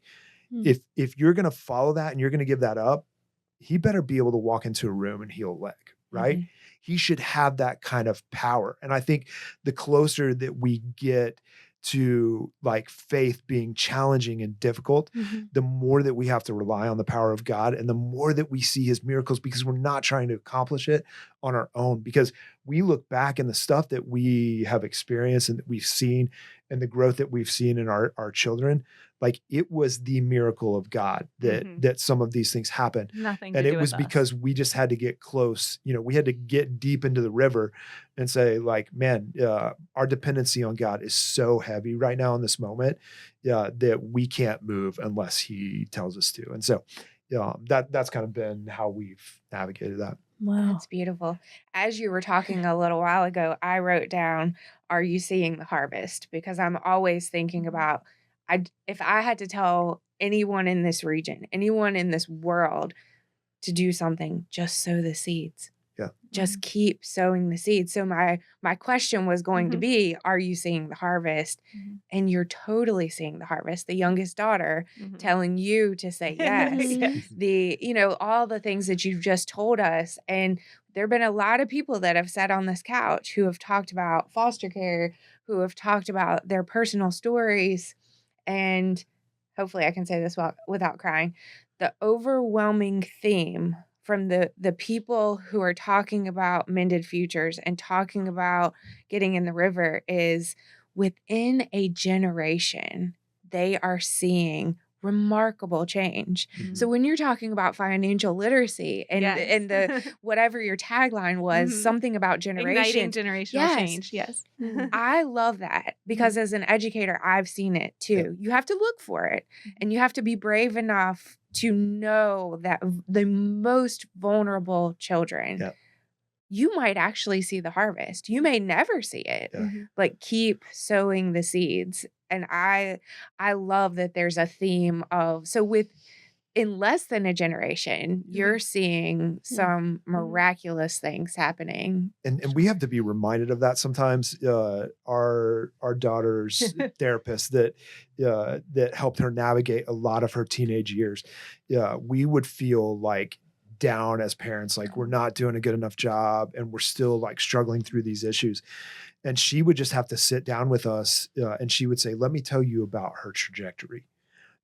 Speaker 4: If you're going to follow that and you're going to give that up, he better be able to walk into a room and heal a leg, right? He should have that kind of power. And I think the closer that we get to like faith being challenging and difficult, the more that we have to rely on the power of God, and the more that we see his miracles, because we're not trying to accomplish it on our own. Because we look back and the stuff that we have experienced and that we've seen and the growth that we've seen in our children, like it was the miracle of God that some of these things happened.
Speaker 5: Nothing
Speaker 4: and
Speaker 5: to
Speaker 4: it
Speaker 5: do
Speaker 4: was
Speaker 5: with us.
Speaker 4: because we just had to get close. You know, we had to get deep into the river and say like, man, our dependency on God is so heavy right now in this moment that we can't move unless he tells us to. And so that's kind of been how we've navigated that.
Speaker 2: Wow.
Speaker 3: That's beautiful. As you were talking a little while ago, I wrote down, are you seeing the harvest? Because I'm always thinking about, if I had to tell anyone in this region, anyone in this world to do something, just sow the seeds.
Speaker 4: Yeah.
Speaker 3: Just keep sowing the seeds. So my question was going to be, are you seeing the harvest? And you're totally seeing the harvest. The youngest daughter telling you to say yes. All the things that you've just told us. And there've been a lot of people that have sat on this couch who have talked about foster care, who have talked about their personal stories. And hopefully I can say this without crying. The overwhelming theme from the people who are talking about mended futures and talking about getting in the river is within a generation, they are seeing remarkable change. So when you're talking about financial literacy and the whatever your tagline was, something about
Speaker 5: igniting
Speaker 3: generations.
Speaker 5: generational change. Yes.
Speaker 3: I love that because as an educator, I've seen it too. You have to look for it and you have to be brave enough to know that the most vulnerable children, you might actually see the harvest. You may never see it, but keep sowing the seeds. And I love that there's a theme of, in less than a generation, you're seeing some miraculous things happening.
Speaker 4: And we have to be reminded of that sometimes. Our daughter's therapist that helped her navigate a lot of her teenage years. We would feel like down as parents, like we're not doing a good enough job and we're still like struggling through these issues. And she would just have to sit down with us and she would say, let me tell you about her trajectory.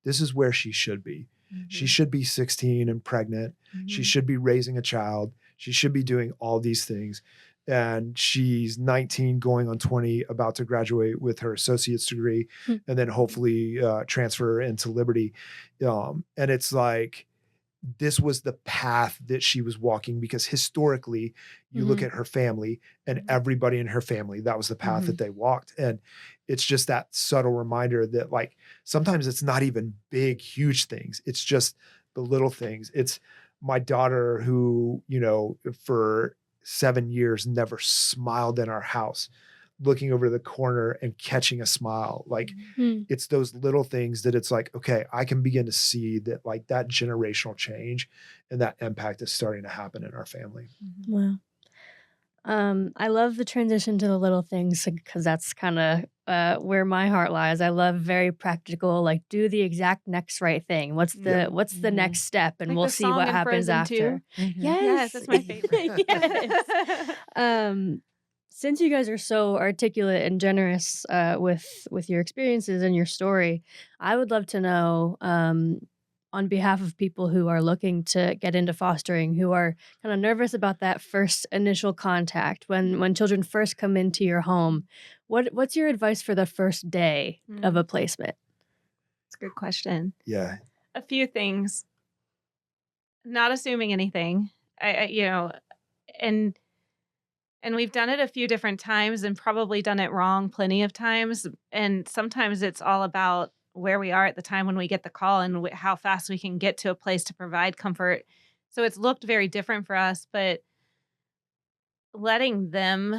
Speaker 4: This is where she should be. She should be 16 and pregnant. She should be raising a child. She should be doing all these things. And she's 19 going on 20, about to graduate with her associate's degree and then hopefully transfer into Liberty. And it's like, this was the path that she was walking because historically you look at her family and everybody in her family, that was the path that they walked. And it's just that subtle reminder that like, sometimes it's not even big, huge things. It's just the little things. It's my daughter who, for 7 years never smiled in our house, looking over the corner and catching a smile. Like it's those little things that it's like, okay, I can begin to see that like that generational change and that impact is starting to happen in our family.
Speaker 2: Wow. I love the transition to the little things because that's kind of where my heart lies. I love very practical, like do the exact next right thing. What's the next step, and
Speaker 5: like
Speaker 2: we'll
Speaker 5: the
Speaker 2: see
Speaker 5: song
Speaker 2: what
Speaker 5: in
Speaker 2: happens
Speaker 5: Frozen
Speaker 2: after.
Speaker 5: 2.
Speaker 2: Yes,
Speaker 5: that's my favorite.
Speaker 2: Yes. Since you guys are so articulate and generous with your experiences and your story, I would love to know, on behalf of people who are looking to get into fostering, who are kind of nervous about that first initial contact, when children first come into your home, what's your advice for the first day of a placement?
Speaker 5: That's a good question.
Speaker 4: Yeah.
Speaker 5: A few things. Not assuming anything. you know, and we've done it a few different times and probably done it wrong plenty of times. And sometimes it's all about where we are at the time when we get the call and how fast we can get to a place to provide comfort. So it's looked very different for us, but letting them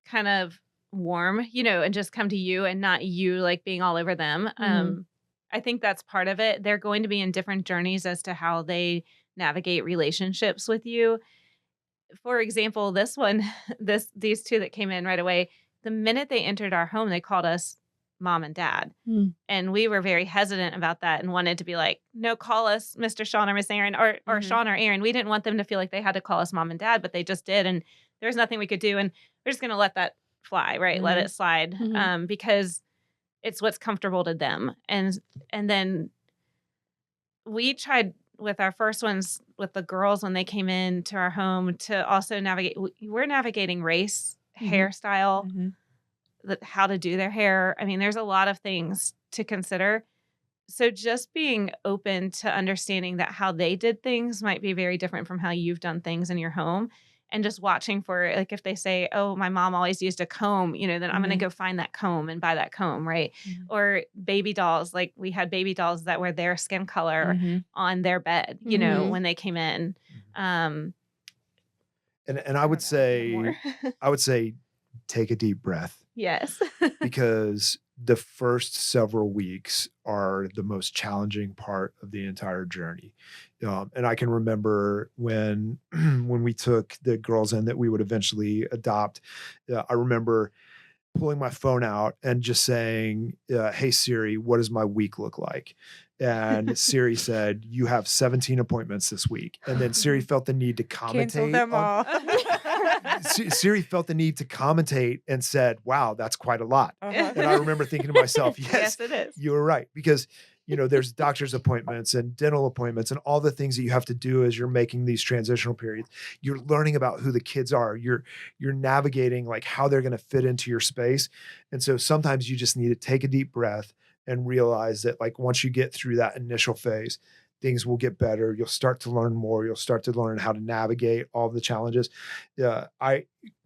Speaker 5: kind of warm, and just come to you and not you like being all over them. I think that's part of it. They're going to be in different journeys as to how they navigate relationships with you. For example, this one, these two that came in right away, the minute they entered our home, they called us mom and dad. And we were very hesitant about that and wanted to be like, no, call us Mr. Sean or Miss Erin or Sean or Erin. We didn't want them to feel like they had to call us mom and dad, but they just did. And there's nothing we could do. And we're just going to let that fly, right? Let it slide because it's what's comfortable to them. And then we tried with our first ones with the girls when they came into our home to also navigate. We're navigating race, hairstyle, how to do their hair. I mean, there's a lot of things to consider. So just being open to understanding that how they did things might be very different from how you've done things in your home. And just watching for, like, if they say, oh, my mom always used a comb, then I'm going to go find that comb and buy that comb, right? Or baby dolls, like we had baby dolls that were their skin color on their bed, when they came in.
Speaker 4: And I would say, take a deep breath.
Speaker 5: Yes.
Speaker 4: Because the first several weeks are the most challenging part of the entire journey. And I can remember when we took the girls in that we would eventually adopt, I remember pulling my phone out and just saying, hey, Siri, what does my week look like? And Siri said, you have 17 appointments this week. And then Siri felt the need to commentate.
Speaker 3: Cancel them all.
Speaker 4: Siri felt the need to commentate and said, wow, that's quite a lot. And I remember thinking to myself, yes,
Speaker 5: it is.
Speaker 4: You were right. Because, there's doctor's appointments and dental appointments and all the things that you have to do as you're making these transitional periods. You're learning about who the kids are. You're navigating like how they're going to fit into your space. And so sometimes you just need to take a deep breath and realize that like once you get through that initial phase, things will get better. You'll start to learn more. You'll start to learn how to navigate all of the challenges.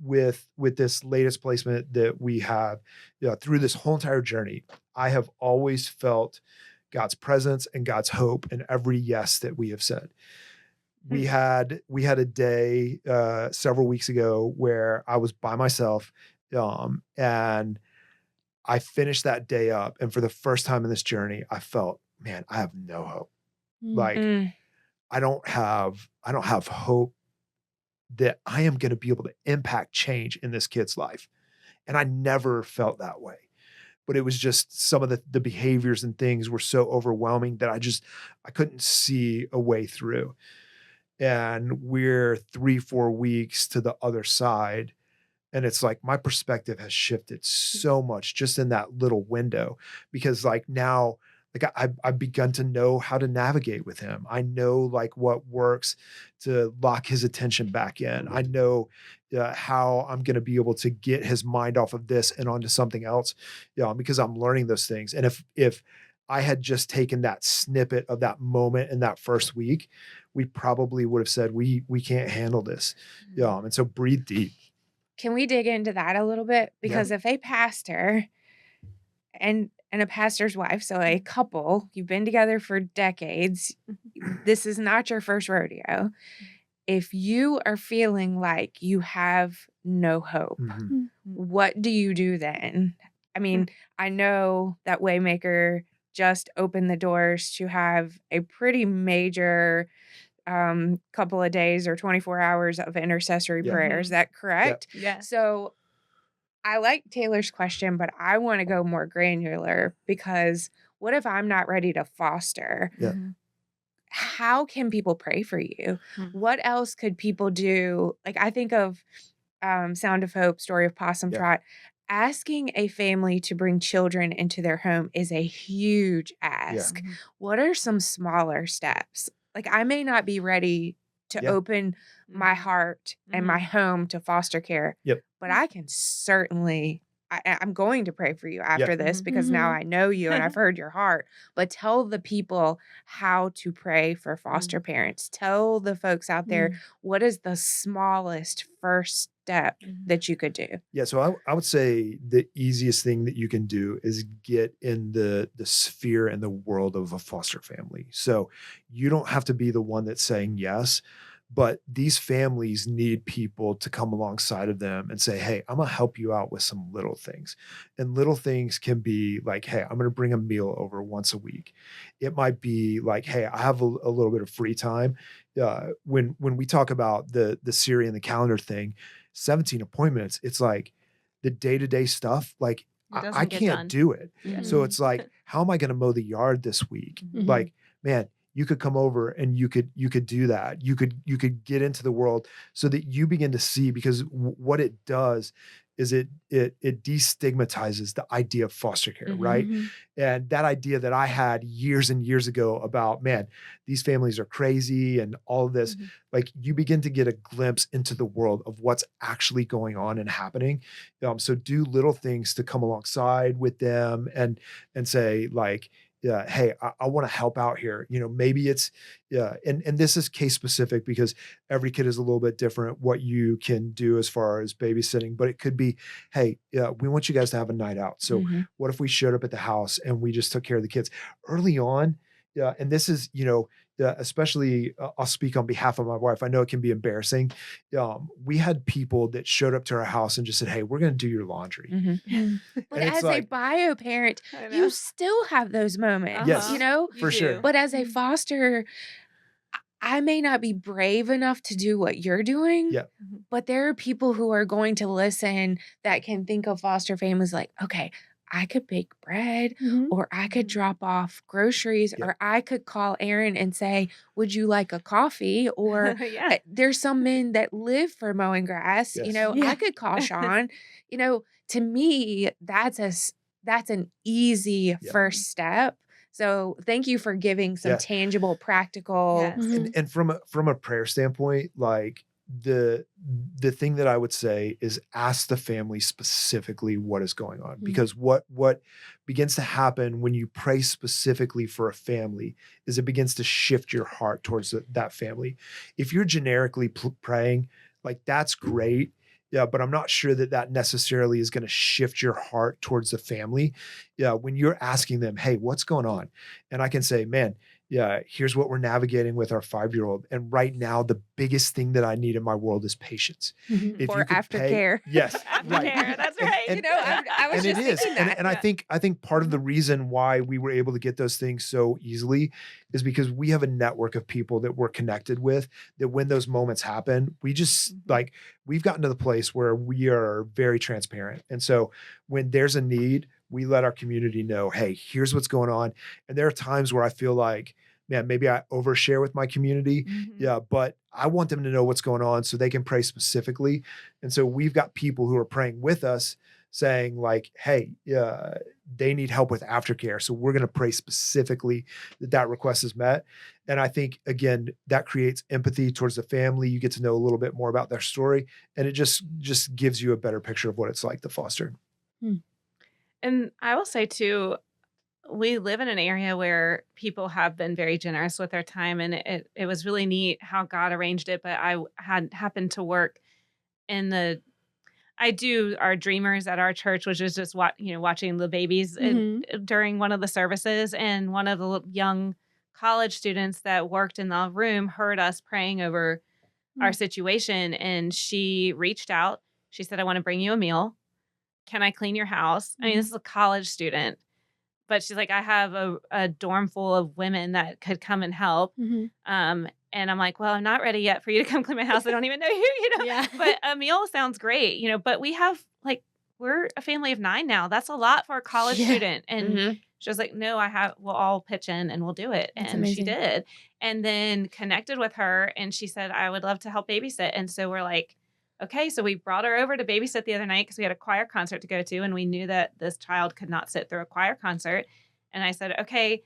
Speaker 4: With this latest placement that we have, through this whole entire journey, I have always felt God's presence and God's hope in every yes that we have said. We had a day several weeks ago where I was by myself, and I finished that day up. And for the first time in this journey, I felt, man, I have no hope. Like I don't have hope that I am going to be able to impact change in this kid's life. And I never felt that way, but it was just some of the behaviors and things were so overwhelming that I couldn't see a way through. And we're 3-4 weeks to the other side. And it's like my perspective has shifted so much just in that little window, because like now, like I've begun to know how to navigate with him. I know like what works to lock his attention back in. I know how I'm going to be able to get his mind off of this and onto something else, because I'm learning those things. And if I had just taken that snippet of that moment in that first week, we probably would have said, we can't handle this. And so breathe deep.
Speaker 3: Can we dig into that a little bit? Because if a pastor and a pastor's wife, so a couple, you've been together for decades, this is not your first rodeo. If you are feeling like you have no hope, what do you do then? I mean, I know that Waymaker just opened the doors to have a pretty major couple of days or 24 hours of intercessory prayer. Is that correct?
Speaker 5: Yeah.
Speaker 3: So I like Taylor's question, but I want to go more granular, because what if I'm not ready to foster? How can people pray for you? What else could people do? Like I think of Sound of Hope, Story of Possum Trot. Asking a family to bring children into their home is a huge ask. What are some smaller steps? Like I may not be ready to open my heart and my home to foster care, but I can certainly I'm going to pray for you after this because now
Speaker 2: Mhm.
Speaker 3: I know you and I've heard your heart. But tell the people how to pray for foster parents. Tell the folks out there what is the smallest first step that you could do.
Speaker 4: Yeah, so I would say the easiest thing that you can do is get in the sphere and the world of a foster family. So you don't have to be the one that's saying yes, but these families need people to come alongside of them and say, "Hey, I'm gonna help you out with some little things." And little things can be like, "Hey, I'm gonna bring a meal over once a week." It might be like, "Hey, I have a little bit of free time." When we talk about the Siri and the calendar thing, 17 appointments, it's like the day-to-day stuff, like
Speaker 5: It
Speaker 4: I
Speaker 5: doesn't get
Speaker 4: can't
Speaker 5: done.
Speaker 4: do it.
Speaker 2: Mhm.
Speaker 4: So it's like, how am I going to mow the yard this week?
Speaker 2: Mhm.
Speaker 4: Like, man, you could come over and you could do that. You could get into the world so that you begin to see, because what it does is it destigmatizes the idea of foster care, right?
Speaker 2: Mhm.
Speaker 4: And that idea that I had years and years ago about, man, these families are crazy and all of this, like you begin to get a glimpse into the world of what's actually going on and happening. So do little things to come alongside with them and say like, yeah, hey, I want to help out here. Maybe it's, yeah. And this is case specific because every kid is a little bit different what you can do as far as babysitting, but it could be, hey, yeah, we want you guys to have a night out. So what if we showed up at the house and we just took care of the kids early on? Yeah. And this is, especially I'll speak on behalf of my wife. I know it can be embarrassing. We had people that showed up to our house and just said, "Hey, we're going to do your laundry."
Speaker 3: But
Speaker 4: And it's
Speaker 3: as a
Speaker 4: like,
Speaker 3: bio parent,
Speaker 5: I know.
Speaker 3: you still have those moments,
Speaker 4: Yes.
Speaker 3: you know?
Speaker 5: You
Speaker 4: for sure.
Speaker 5: do.
Speaker 3: But as a foster, I may not be brave enough to do what you're doing.
Speaker 4: Yeah.
Speaker 3: But there are people who are going to listen that can think of foster families like, okay, I could bake bread, or I could drop off groceries,
Speaker 4: Yeah.
Speaker 3: or I could call Erin and say, would you like a coffee? Or
Speaker 5: Yeah.
Speaker 3: there's some men that live for mowing grass.
Speaker 4: Yes.
Speaker 3: I could call Sean. To me, that's an easy
Speaker 4: Yeah.
Speaker 3: first step. So thank you for giving some
Speaker 4: Yeah.
Speaker 3: tangible, practical.
Speaker 5: Yes.
Speaker 4: And from a prayer standpoint, like the thing that I would say is ask the family specifically what is going on, because what begins to happen when you pray specifically for a family is it begins to shift your heart towards that family. If you're generically praying, like that's great. Yeah, but I'm not sure that necessarily is going to shift your heart towards the family. Yeah, when you're asking them, "Hey, what's going on?" And I can say, "Man, yeah, here's what we're navigating with our 5-year-old. And right now, the biggest thing that I need in my world is patience." If
Speaker 3: For
Speaker 4: you could
Speaker 3: aftercare.
Speaker 4: yes, right.
Speaker 5: Aftercare, that's right.
Speaker 3: I was
Speaker 4: And
Speaker 3: just
Speaker 4: it is,
Speaker 3: thinking that.
Speaker 4: and I think part of the reason why we were able to get those things so easily is because we have a network of people that we're connected with. That when those moments happen, we just like we've gotten to the place where we are very transparent, and so when there's a need, we let our community know, "Hey, here's what's going on." And there are times where I feel like, man, maybe I overshare with my community. Yeah, but I want them to know what's going on so they can pray specifically. And so we've got people who are praying with us saying like, "Hey, they need help with aftercare. So we're going to pray specifically that request is met." And I think, again, that creates empathy towards the family. You get to know a little bit more about their story, and it just gives you a better picture of what it's like to foster.
Speaker 5: And I will say too, we live in an area where people have been very generous with their time, and it was really neat how God arranged it. But I had happened to work in I do our Dreamers at our church, which is just watching the babies during one of the services, and one of the young college students that worked in the room heard us praying over our situation, and she reached out. She said, "I want to bring you a meal. Can I clean your house?" I mean, this is a college student. But she's like, "I have a dorm full of women that could come and help." And I'm like, "Well, I'm not ready yet for you to come clean my house. I don't even know you,
Speaker 2: Yeah.
Speaker 5: But a meal sounds great, But we have we're a family of 9 now. That's a lot for a college student. And she was like, "No, we'll all pitch in and we'll do it."
Speaker 2: That's
Speaker 5: And she
Speaker 2: amazing.
Speaker 5: did. And then connected with her, and she said, "I would love to help babysit." And so we're like, okay, so we brought her over to babysit the other night because we had a choir concert to go to, and we knew that this child could not sit through a choir concert. And I said, "Okay,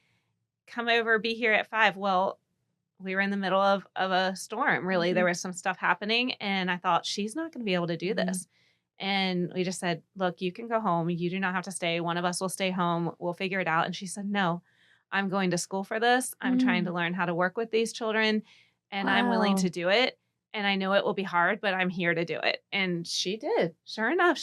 Speaker 5: come over, be here at 5. Well, we were in the middle of a storm, really. There was some stuff happening, and I thought, she's not going to be able to do this. And we just said, look, you can go home. You do not have to stay. One of us will stay home. We'll figure it out. And she said, no, I'm going to school for this. I'm trying to learn how to work with these children, and I'm willing
Speaker 2: Wow.
Speaker 5: to do it. And I know it will be hard, but I'm here to do it. And she did. Sure enough,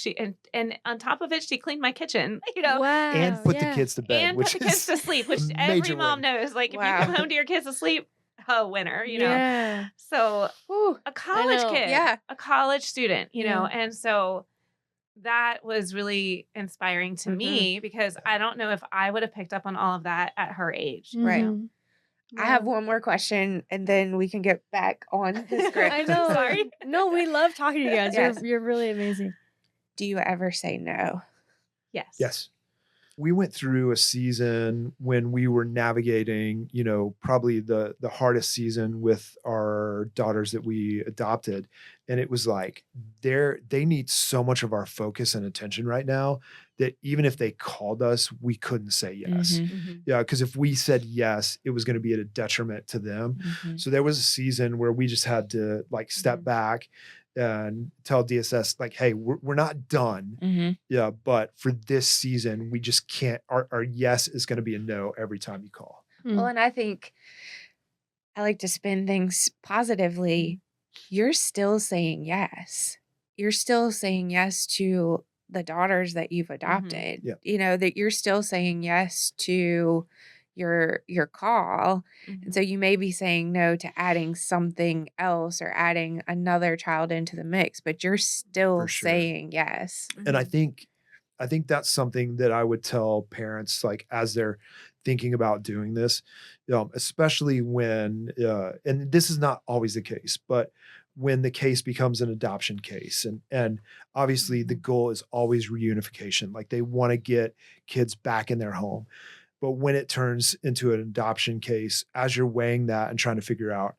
Speaker 5: and on top of it, she cleaned my kitchen,
Speaker 2: Wow.
Speaker 4: And put the
Speaker 2: yeah.
Speaker 4: kids to bed,
Speaker 5: and put
Speaker 4: which
Speaker 5: the kids
Speaker 4: is
Speaker 5: to sleep, which
Speaker 4: a
Speaker 5: every
Speaker 4: major
Speaker 5: mom
Speaker 4: win.
Speaker 5: knows. Like, if you
Speaker 3: Wow.
Speaker 5: come home to your kids asleep, winner,
Speaker 2: Yeah.
Speaker 5: So
Speaker 3: Whew.
Speaker 5: a college
Speaker 2: know.
Speaker 5: kid,
Speaker 3: Yeah.
Speaker 5: a college student,
Speaker 2: Yeah.
Speaker 5: and so that was really inspiring to me, because I don't know if I would have picked up on all of that at her age.
Speaker 3: Right.
Speaker 2: Mhm.
Speaker 3: I have
Speaker 2: Wow.
Speaker 3: one more question, and then we can get back on the script.
Speaker 2: I know.
Speaker 5: Sorry.
Speaker 2: No, we love talking to you guys.
Speaker 3: Yes.
Speaker 2: You're really amazing.
Speaker 3: Do you ever say no?
Speaker 5: Yes.
Speaker 4: Yes. We went through a season when we were navigating, probably the hardest season with our daughters that we adopted. And it was like, they need so much of our focus and attention right now that even if they called us, we couldn't say yes.
Speaker 3: Mhm.
Speaker 5: Mhm.
Speaker 4: Yeah. Because if we said yes, it was going to be at a detriment to them.
Speaker 3: Mhm.
Speaker 4: So there was a season where we just had to step
Speaker 5: Mhm.
Speaker 4: back and tell DSS, hey, we're not done.
Speaker 3: Mhm.
Speaker 4: Yeah, but for this season, we just can't. Our yes is going to be a no every time you call.
Speaker 3: Well, and I think I like to spin things positively. You're still saying yes. You're still saying yes to the daughters that you've adopted.
Speaker 4: Yeah.
Speaker 3: That you're still saying yes to your call.
Speaker 5: Mhm.
Speaker 3: And so you may be saying no to adding something else or adding another child into the mix, but you're still
Speaker 4: For sure.
Speaker 3: saying yes.
Speaker 4: And I
Speaker 5: Mhm.
Speaker 4: think that's something that I would tell parents, as they're thinking about doing this, especially when, and this is not always the case, but when the case becomes an adoption case, and obviously the goal is always reunification. They want to get kids back in their home. But when it turns into an adoption case, as you're weighing that and trying to figure out,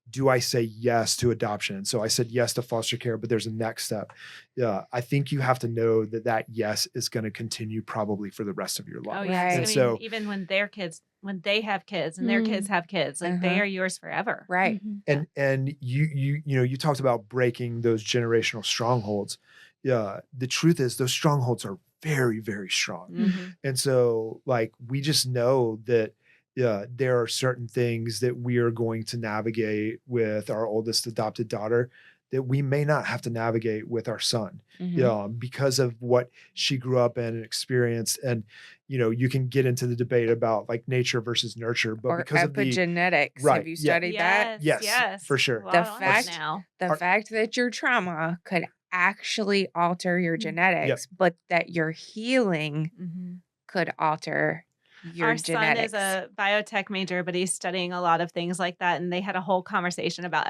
Speaker 4: do I say yes to adoption? So I said yes to foster care, but there's a next step. Yeah, I think you have to know that yes is going to continue probably for the rest of your
Speaker 5: Oh
Speaker 4: life.
Speaker 5: yes.
Speaker 3: Right.
Speaker 5: I
Speaker 4: And
Speaker 5: mean,
Speaker 4: so,
Speaker 5: even when they have kids and their kids have kids, they
Speaker 3: Uh-huh.
Speaker 5: are yours forever.
Speaker 3: Right.
Speaker 2: Mhm.
Speaker 4: and you talked about breaking those generational strongholds. Yeah, the truth is those strongholds are very, very strong.
Speaker 5: Mhm.
Speaker 4: And so we just know that there are certain things that we are going to navigate with our oldest adopted daughter that we may not have to navigate with our son,
Speaker 3: Mhm.
Speaker 4: because of what she grew up in and experienced. And, you can get into the debate about nature versus nurture, but
Speaker 3: Or
Speaker 4: because of the
Speaker 3: epigenetics.
Speaker 4: right,
Speaker 3: Have you
Speaker 4: yeah.
Speaker 3: studied that?
Speaker 4: Yes, for sure.
Speaker 5: Well,
Speaker 3: The
Speaker 5: I don't know
Speaker 3: fact-
Speaker 5: now.
Speaker 3: The
Speaker 4: Our-
Speaker 3: fact that your trauma could actually alter your genetics, but that your healing
Speaker 5: Mhm.
Speaker 3: could alter your
Speaker 5: Our
Speaker 3: genetics.
Speaker 5: son is a biotech major, but he's studying a lot of things like that. And they had a whole conversation about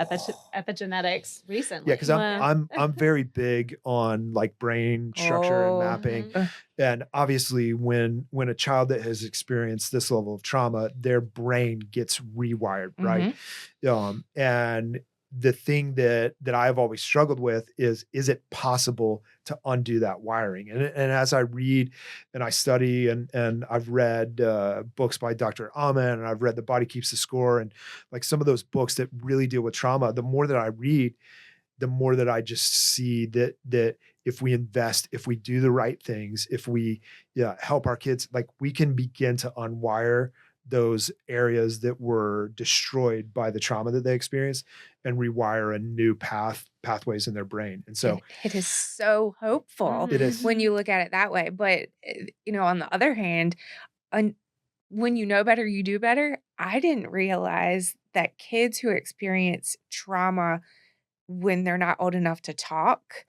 Speaker 5: epigenetics recently.
Speaker 4: Yeah, because I'm very big on brain structure and mapping.
Speaker 5: Mhm.
Speaker 4: And obviously when a child that has experienced this level of trauma, their brain gets rewired, right? And the thing that I've always struggled with is it possible to undo that wiring? And as I read and I study and I've read books by Dr. Amen, and I've read The Body Keeps the Score, and some of those books that really deal with trauma, the more that I read, the more that I just see that if we invest, if we do the right things, if we help our kids, we can begin to unwire those areas that were destroyed by the trauma that they experienced and rewire a new pathways in their brain. And so
Speaker 3: it is so hopeful
Speaker 4: it is.
Speaker 3: when you look at it that way. But, on the other hand, when you know better, you do better. I didn't realize that kids who experience trauma when they're not old enough to talk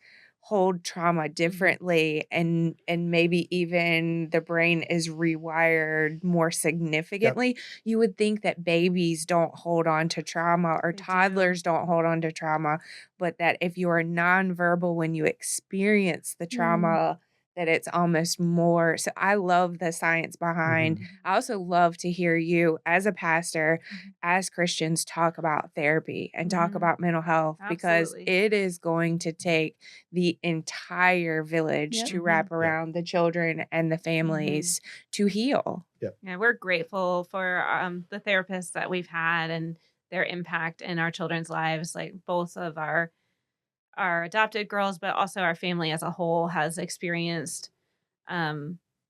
Speaker 3: hold trauma differently, and maybe even the brain is rewired more significantly. You would think that babies don't hold on to trauma, or
Speaker 5: They do.
Speaker 3: toddlers don't hold on to trauma, but that if you are nonverbal when you experience the trauma, that it's almost more. So I love the science behind. I also love to hear you as a pastor, as Christians, talk about therapy and talk about mental health, because
Speaker 5: Absolutely.
Speaker 3: it is going to take the entire village
Speaker 2: Yep.
Speaker 3: to wrap around the children and the families to heal.
Speaker 5: Yeah, we're grateful for the therapists that we've had and their impact in our children's lives. Both of our our adopted girls, but also our family as a whole has experienced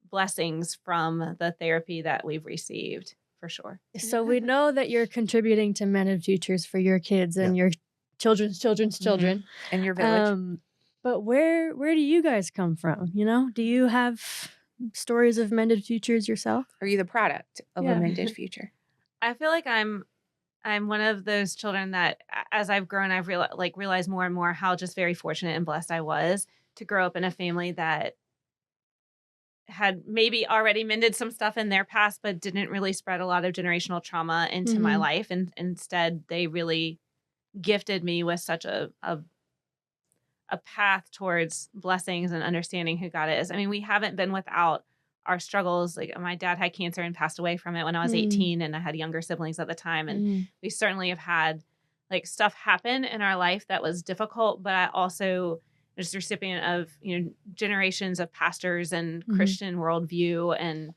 Speaker 5: blessings from the therapy that we've received, for sure.
Speaker 2: So we know that you're contributing to Mended Futures for your kids and your children's children.
Speaker 3: And your village.
Speaker 2: But where do you guys come from? You know, do you have stories of Mended Futures yourself?
Speaker 3: Are you the product of a Mended Future?
Speaker 5: I feel like I'm one of those children that, as I've grown, I've realized more and more how just very fortunate and blessed I was to grow up in a family that had maybe already mended some stuff in their past, but didn't really spread a lot of generational trauma into my life. And instead, they really gifted me with such a path towards blessings and understanding who God is. I mean, we haven't been without our struggles. Like, my dad had cancer and passed away from it when I was 18, and I had younger siblings at the time. And we certainly have had like stuff happen in our life that was difficult, but I also just a recipient of, generations of pastors and Christian worldview and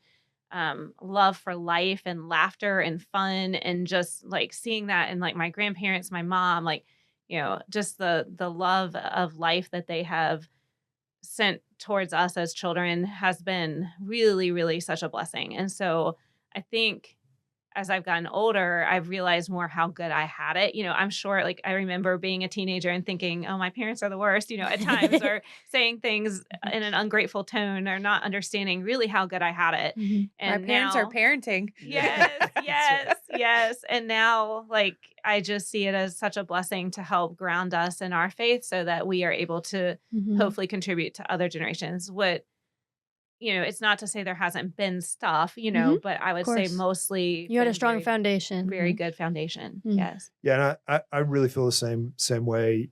Speaker 5: love for life and laughter and fun, and just like seeing that in like my grandparents, my mom, like, just the love of life that they have sent towards us as children has been really, really such a blessing. And so I think as I've gotten older, I've realized more how good I had it. I'm sure, like, I remember being a teenager and thinking, oh, my parents are the worst, at times, or saying things in an ungrateful tone, or not understanding really how good I had it. And
Speaker 3: my parents are parenting.
Speaker 5: Yes. And now, like, I just see it as such a blessing to help ground us in our faith so that we are able to hopefully contribute to other generations. It's not to say there hasn't been stuff, but I would say mostly
Speaker 2: you had a strong foundation,
Speaker 5: very good foundation. Yes.
Speaker 4: Yeah. And I really feel the same way.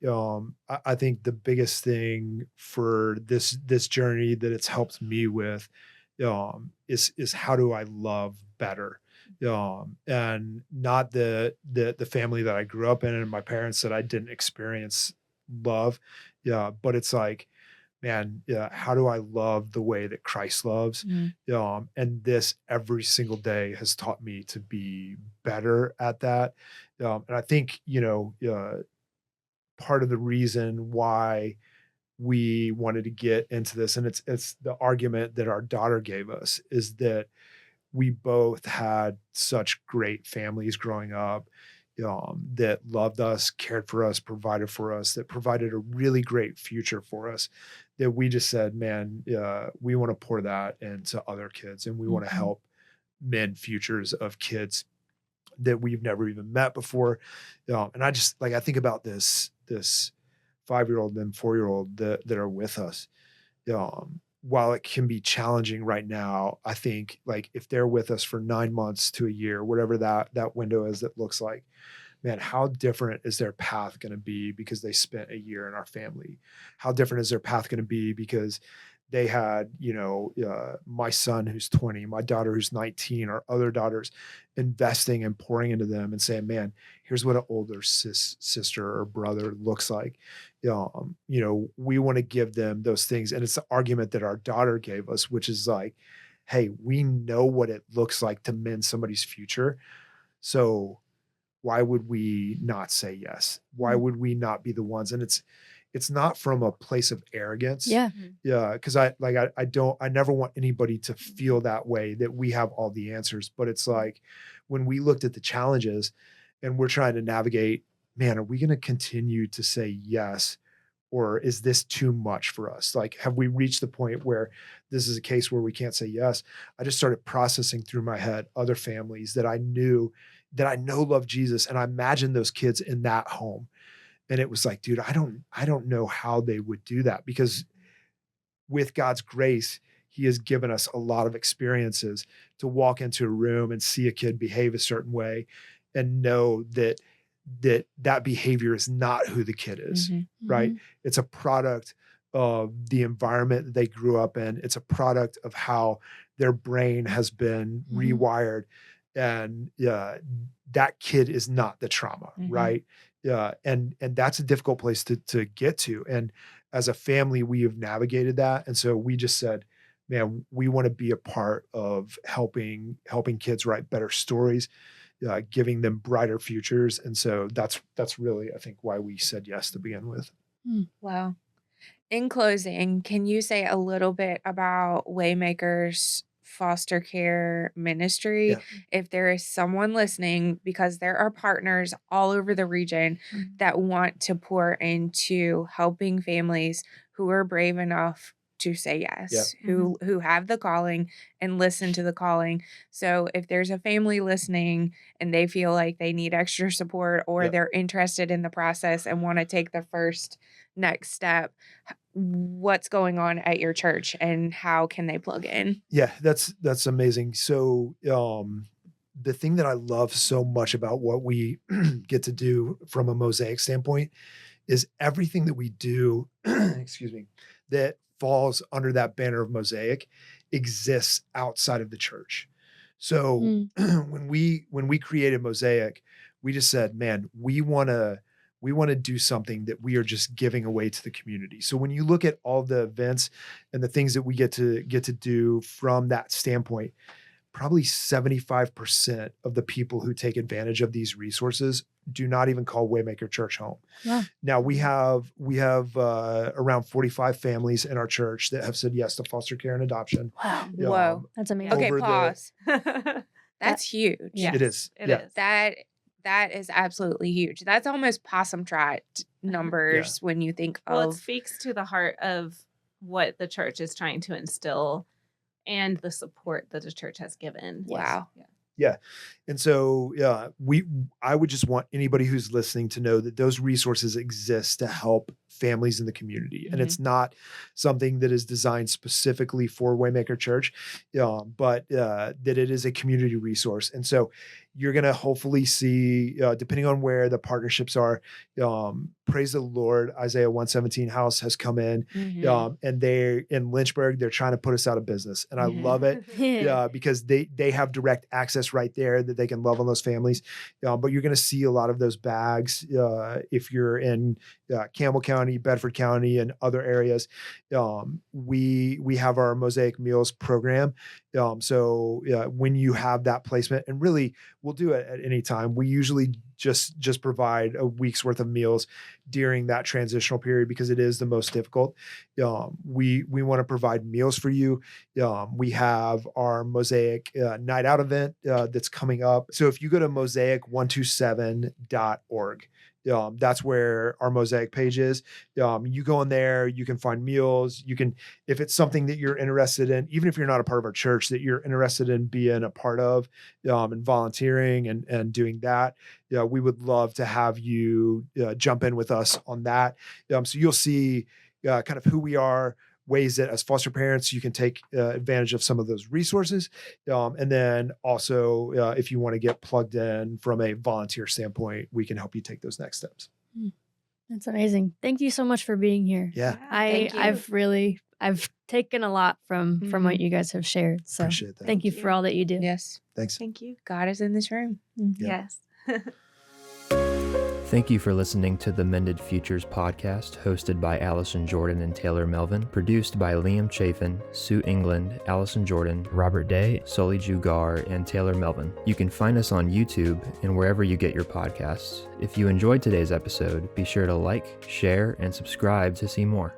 Speaker 4: I think the biggest thing for this journey that it's helped me with, is how do I love better? And not the family that I grew up in and my parents that I didn't experience love. Yeah. But it's like, man, how do I love the way that Christ loves? And this every single day has taught me to be better at that. And I think, part of the reason why we wanted to get into this, and it's the argument that our daughter gave us, is that we both had such great families growing up, that loved us, cared for us, provided for us, that provided a really great future for us, that we just said, man, we want to pour that into other kids, and we want to help mend futures of kids that we've never even met before. And I just, like, I think about this 5-year-old and 4-year-old that are with us. While it can be challenging right now, I think, like, if they're with us for 9 months to a year, whatever that window is, that looks like, man, how different is their path going to be because they spent a year in our family? How different is their path going to be because they had, my son who's 20, my daughter who's 19, our other daughters, investing and pouring into them and saying, man, here's what an older sister or brother looks like. We want to give them those things. And it's the argument that our daughter gave us, which is like, hey, we know what it looks like to mend somebody's future. So why would we not say yes? Why would we not be the ones? And it's not from a place of arrogance.
Speaker 2: Yeah.
Speaker 4: Cause I never want anybody to feel that way, that we have all the answers, but it's like, when we looked at the challenges and we're trying to navigate, man, are we going to continue to say yes? Or is this too much for us? Like, have we reached the point where this is a case where we can't say yes? I just started processing through my head other families that I know love Jesus. And I imagined those kids in that home. And it was like, dude, I don't know how they would do that, because with God's grace, he has given us a lot of experiences to walk into a room and see a kid behave a certain way and know that behavior is not who the kid is, right? It's a product of the environment that they grew up in. It's a product of how their brain has been rewired. And that kid is not the trauma, right? And that's a difficult place to get to. And as a family, we have navigated that. And so we just said, man, we want to be a part of helping kids write better stories, giving them brighter futures. And so that's really, I think, why we said yes to begin with.
Speaker 3: Wow. In closing, can you say a little bit about Waymaker's foster care ministry?
Speaker 4: Yeah.
Speaker 3: If there is someone listening, because there are partners all over the region that want to pour into helping families who are brave enough to say yes, who have the calling and listen to the calling. So if there's a family listening and they feel like they need extra support, or they're interested in the process and want to take the first next step, what's going on at your church and how can they plug in?
Speaker 4: Yeah, that's amazing. So the thing that I love so much about what we get to do from a Mosaic standpoint is everything that we do, excuse me, that falls under that banner of Mosaic exists outside of the church. So when we created Mosaic, we just said, man, we want to do something that we are just giving away to the community. So when you look at all the events and the things that we get to do from that standpoint, probably 75% of the people who take advantage of these resources do not even call Waymaker Church home.
Speaker 2: Wow.
Speaker 4: Now we have around 45 families in our church that have said yes to foster care and adoption.
Speaker 2: Wow.
Speaker 3: Whoa.
Speaker 2: That's amazing.
Speaker 3: Okay,
Speaker 4: over the-
Speaker 3: pause. That's huge.
Speaker 5: Yeah.
Speaker 4: It is.
Speaker 5: It
Speaker 4: Yeah.
Speaker 5: is.
Speaker 3: That is absolutely huge. That's almost possum trot numbers when you think
Speaker 5: Well,
Speaker 3: of
Speaker 5: it speaks to the heart of what the church is trying to instill and the support that the church has given.
Speaker 3: Wow.
Speaker 5: Yeah.
Speaker 4: And so, I would just want anybody who's listening to know that those resources exist to help families in the community. And it's not something that is designed specifically for Waymaker Church, but that it is a community resource. And so you're going to hopefully see, depending on where the partnerships are, praise the Lord, Isaiah 117 House has come in, and they're in Lynchburg. They're trying to put us out of business. And I love it. Because they have direct access right there that they can love on those families. But you're going to see a lot of those bags if you're in Campbell County, Bedford County, and other areas. We have our Mosaic Meals program. So when you have that placement, and really we'll do it at any time. We usually just provide a week's worth of meals during that transitional period because it is the most difficult. We want to provide meals for you. We have our Mosaic Night Out event that's coming up. So if you go to mosaic127.org, that's where our Mosaic page is. You go in there, you can find meals. You can, if it's something that you're interested in, even if you're not a part of our church, that you're interested in being a part of, and volunteering and doing that, we would love to have you jump in with us on that. So you'll see kind of who we are, ways that as foster parents you can take advantage of some of those resources, and then also if you want to get plugged in from a volunteer standpoint, we can help you take those next steps.
Speaker 2: That's amazing. Thank you so much for being here.
Speaker 4: Yeah,
Speaker 3: thank you.
Speaker 2: I've taken a lot from what you guys have shared. So
Speaker 4: appreciate that.
Speaker 2: thank you for all that you do.
Speaker 3: Yes.
Speaker 4: Thanks.
Speaker 5: Thank you.
Speaker 3: God is in this room.
Speaker 4: Yeah.
Speaker 5: Yes.
Speaker 1: Thank you for listening to the Mended Futures podcast, hosted by Allison Jordan and Taylor Melvin, produced by Liam Chafin, Sue England, Allison Jordan, Robert Day, Sully Jugar, and Taylor Melvin. You can find us on YouTube and wherever you get your podcasts. If you enjoyed today's episode, be sure to like, share, and subscribe to see more.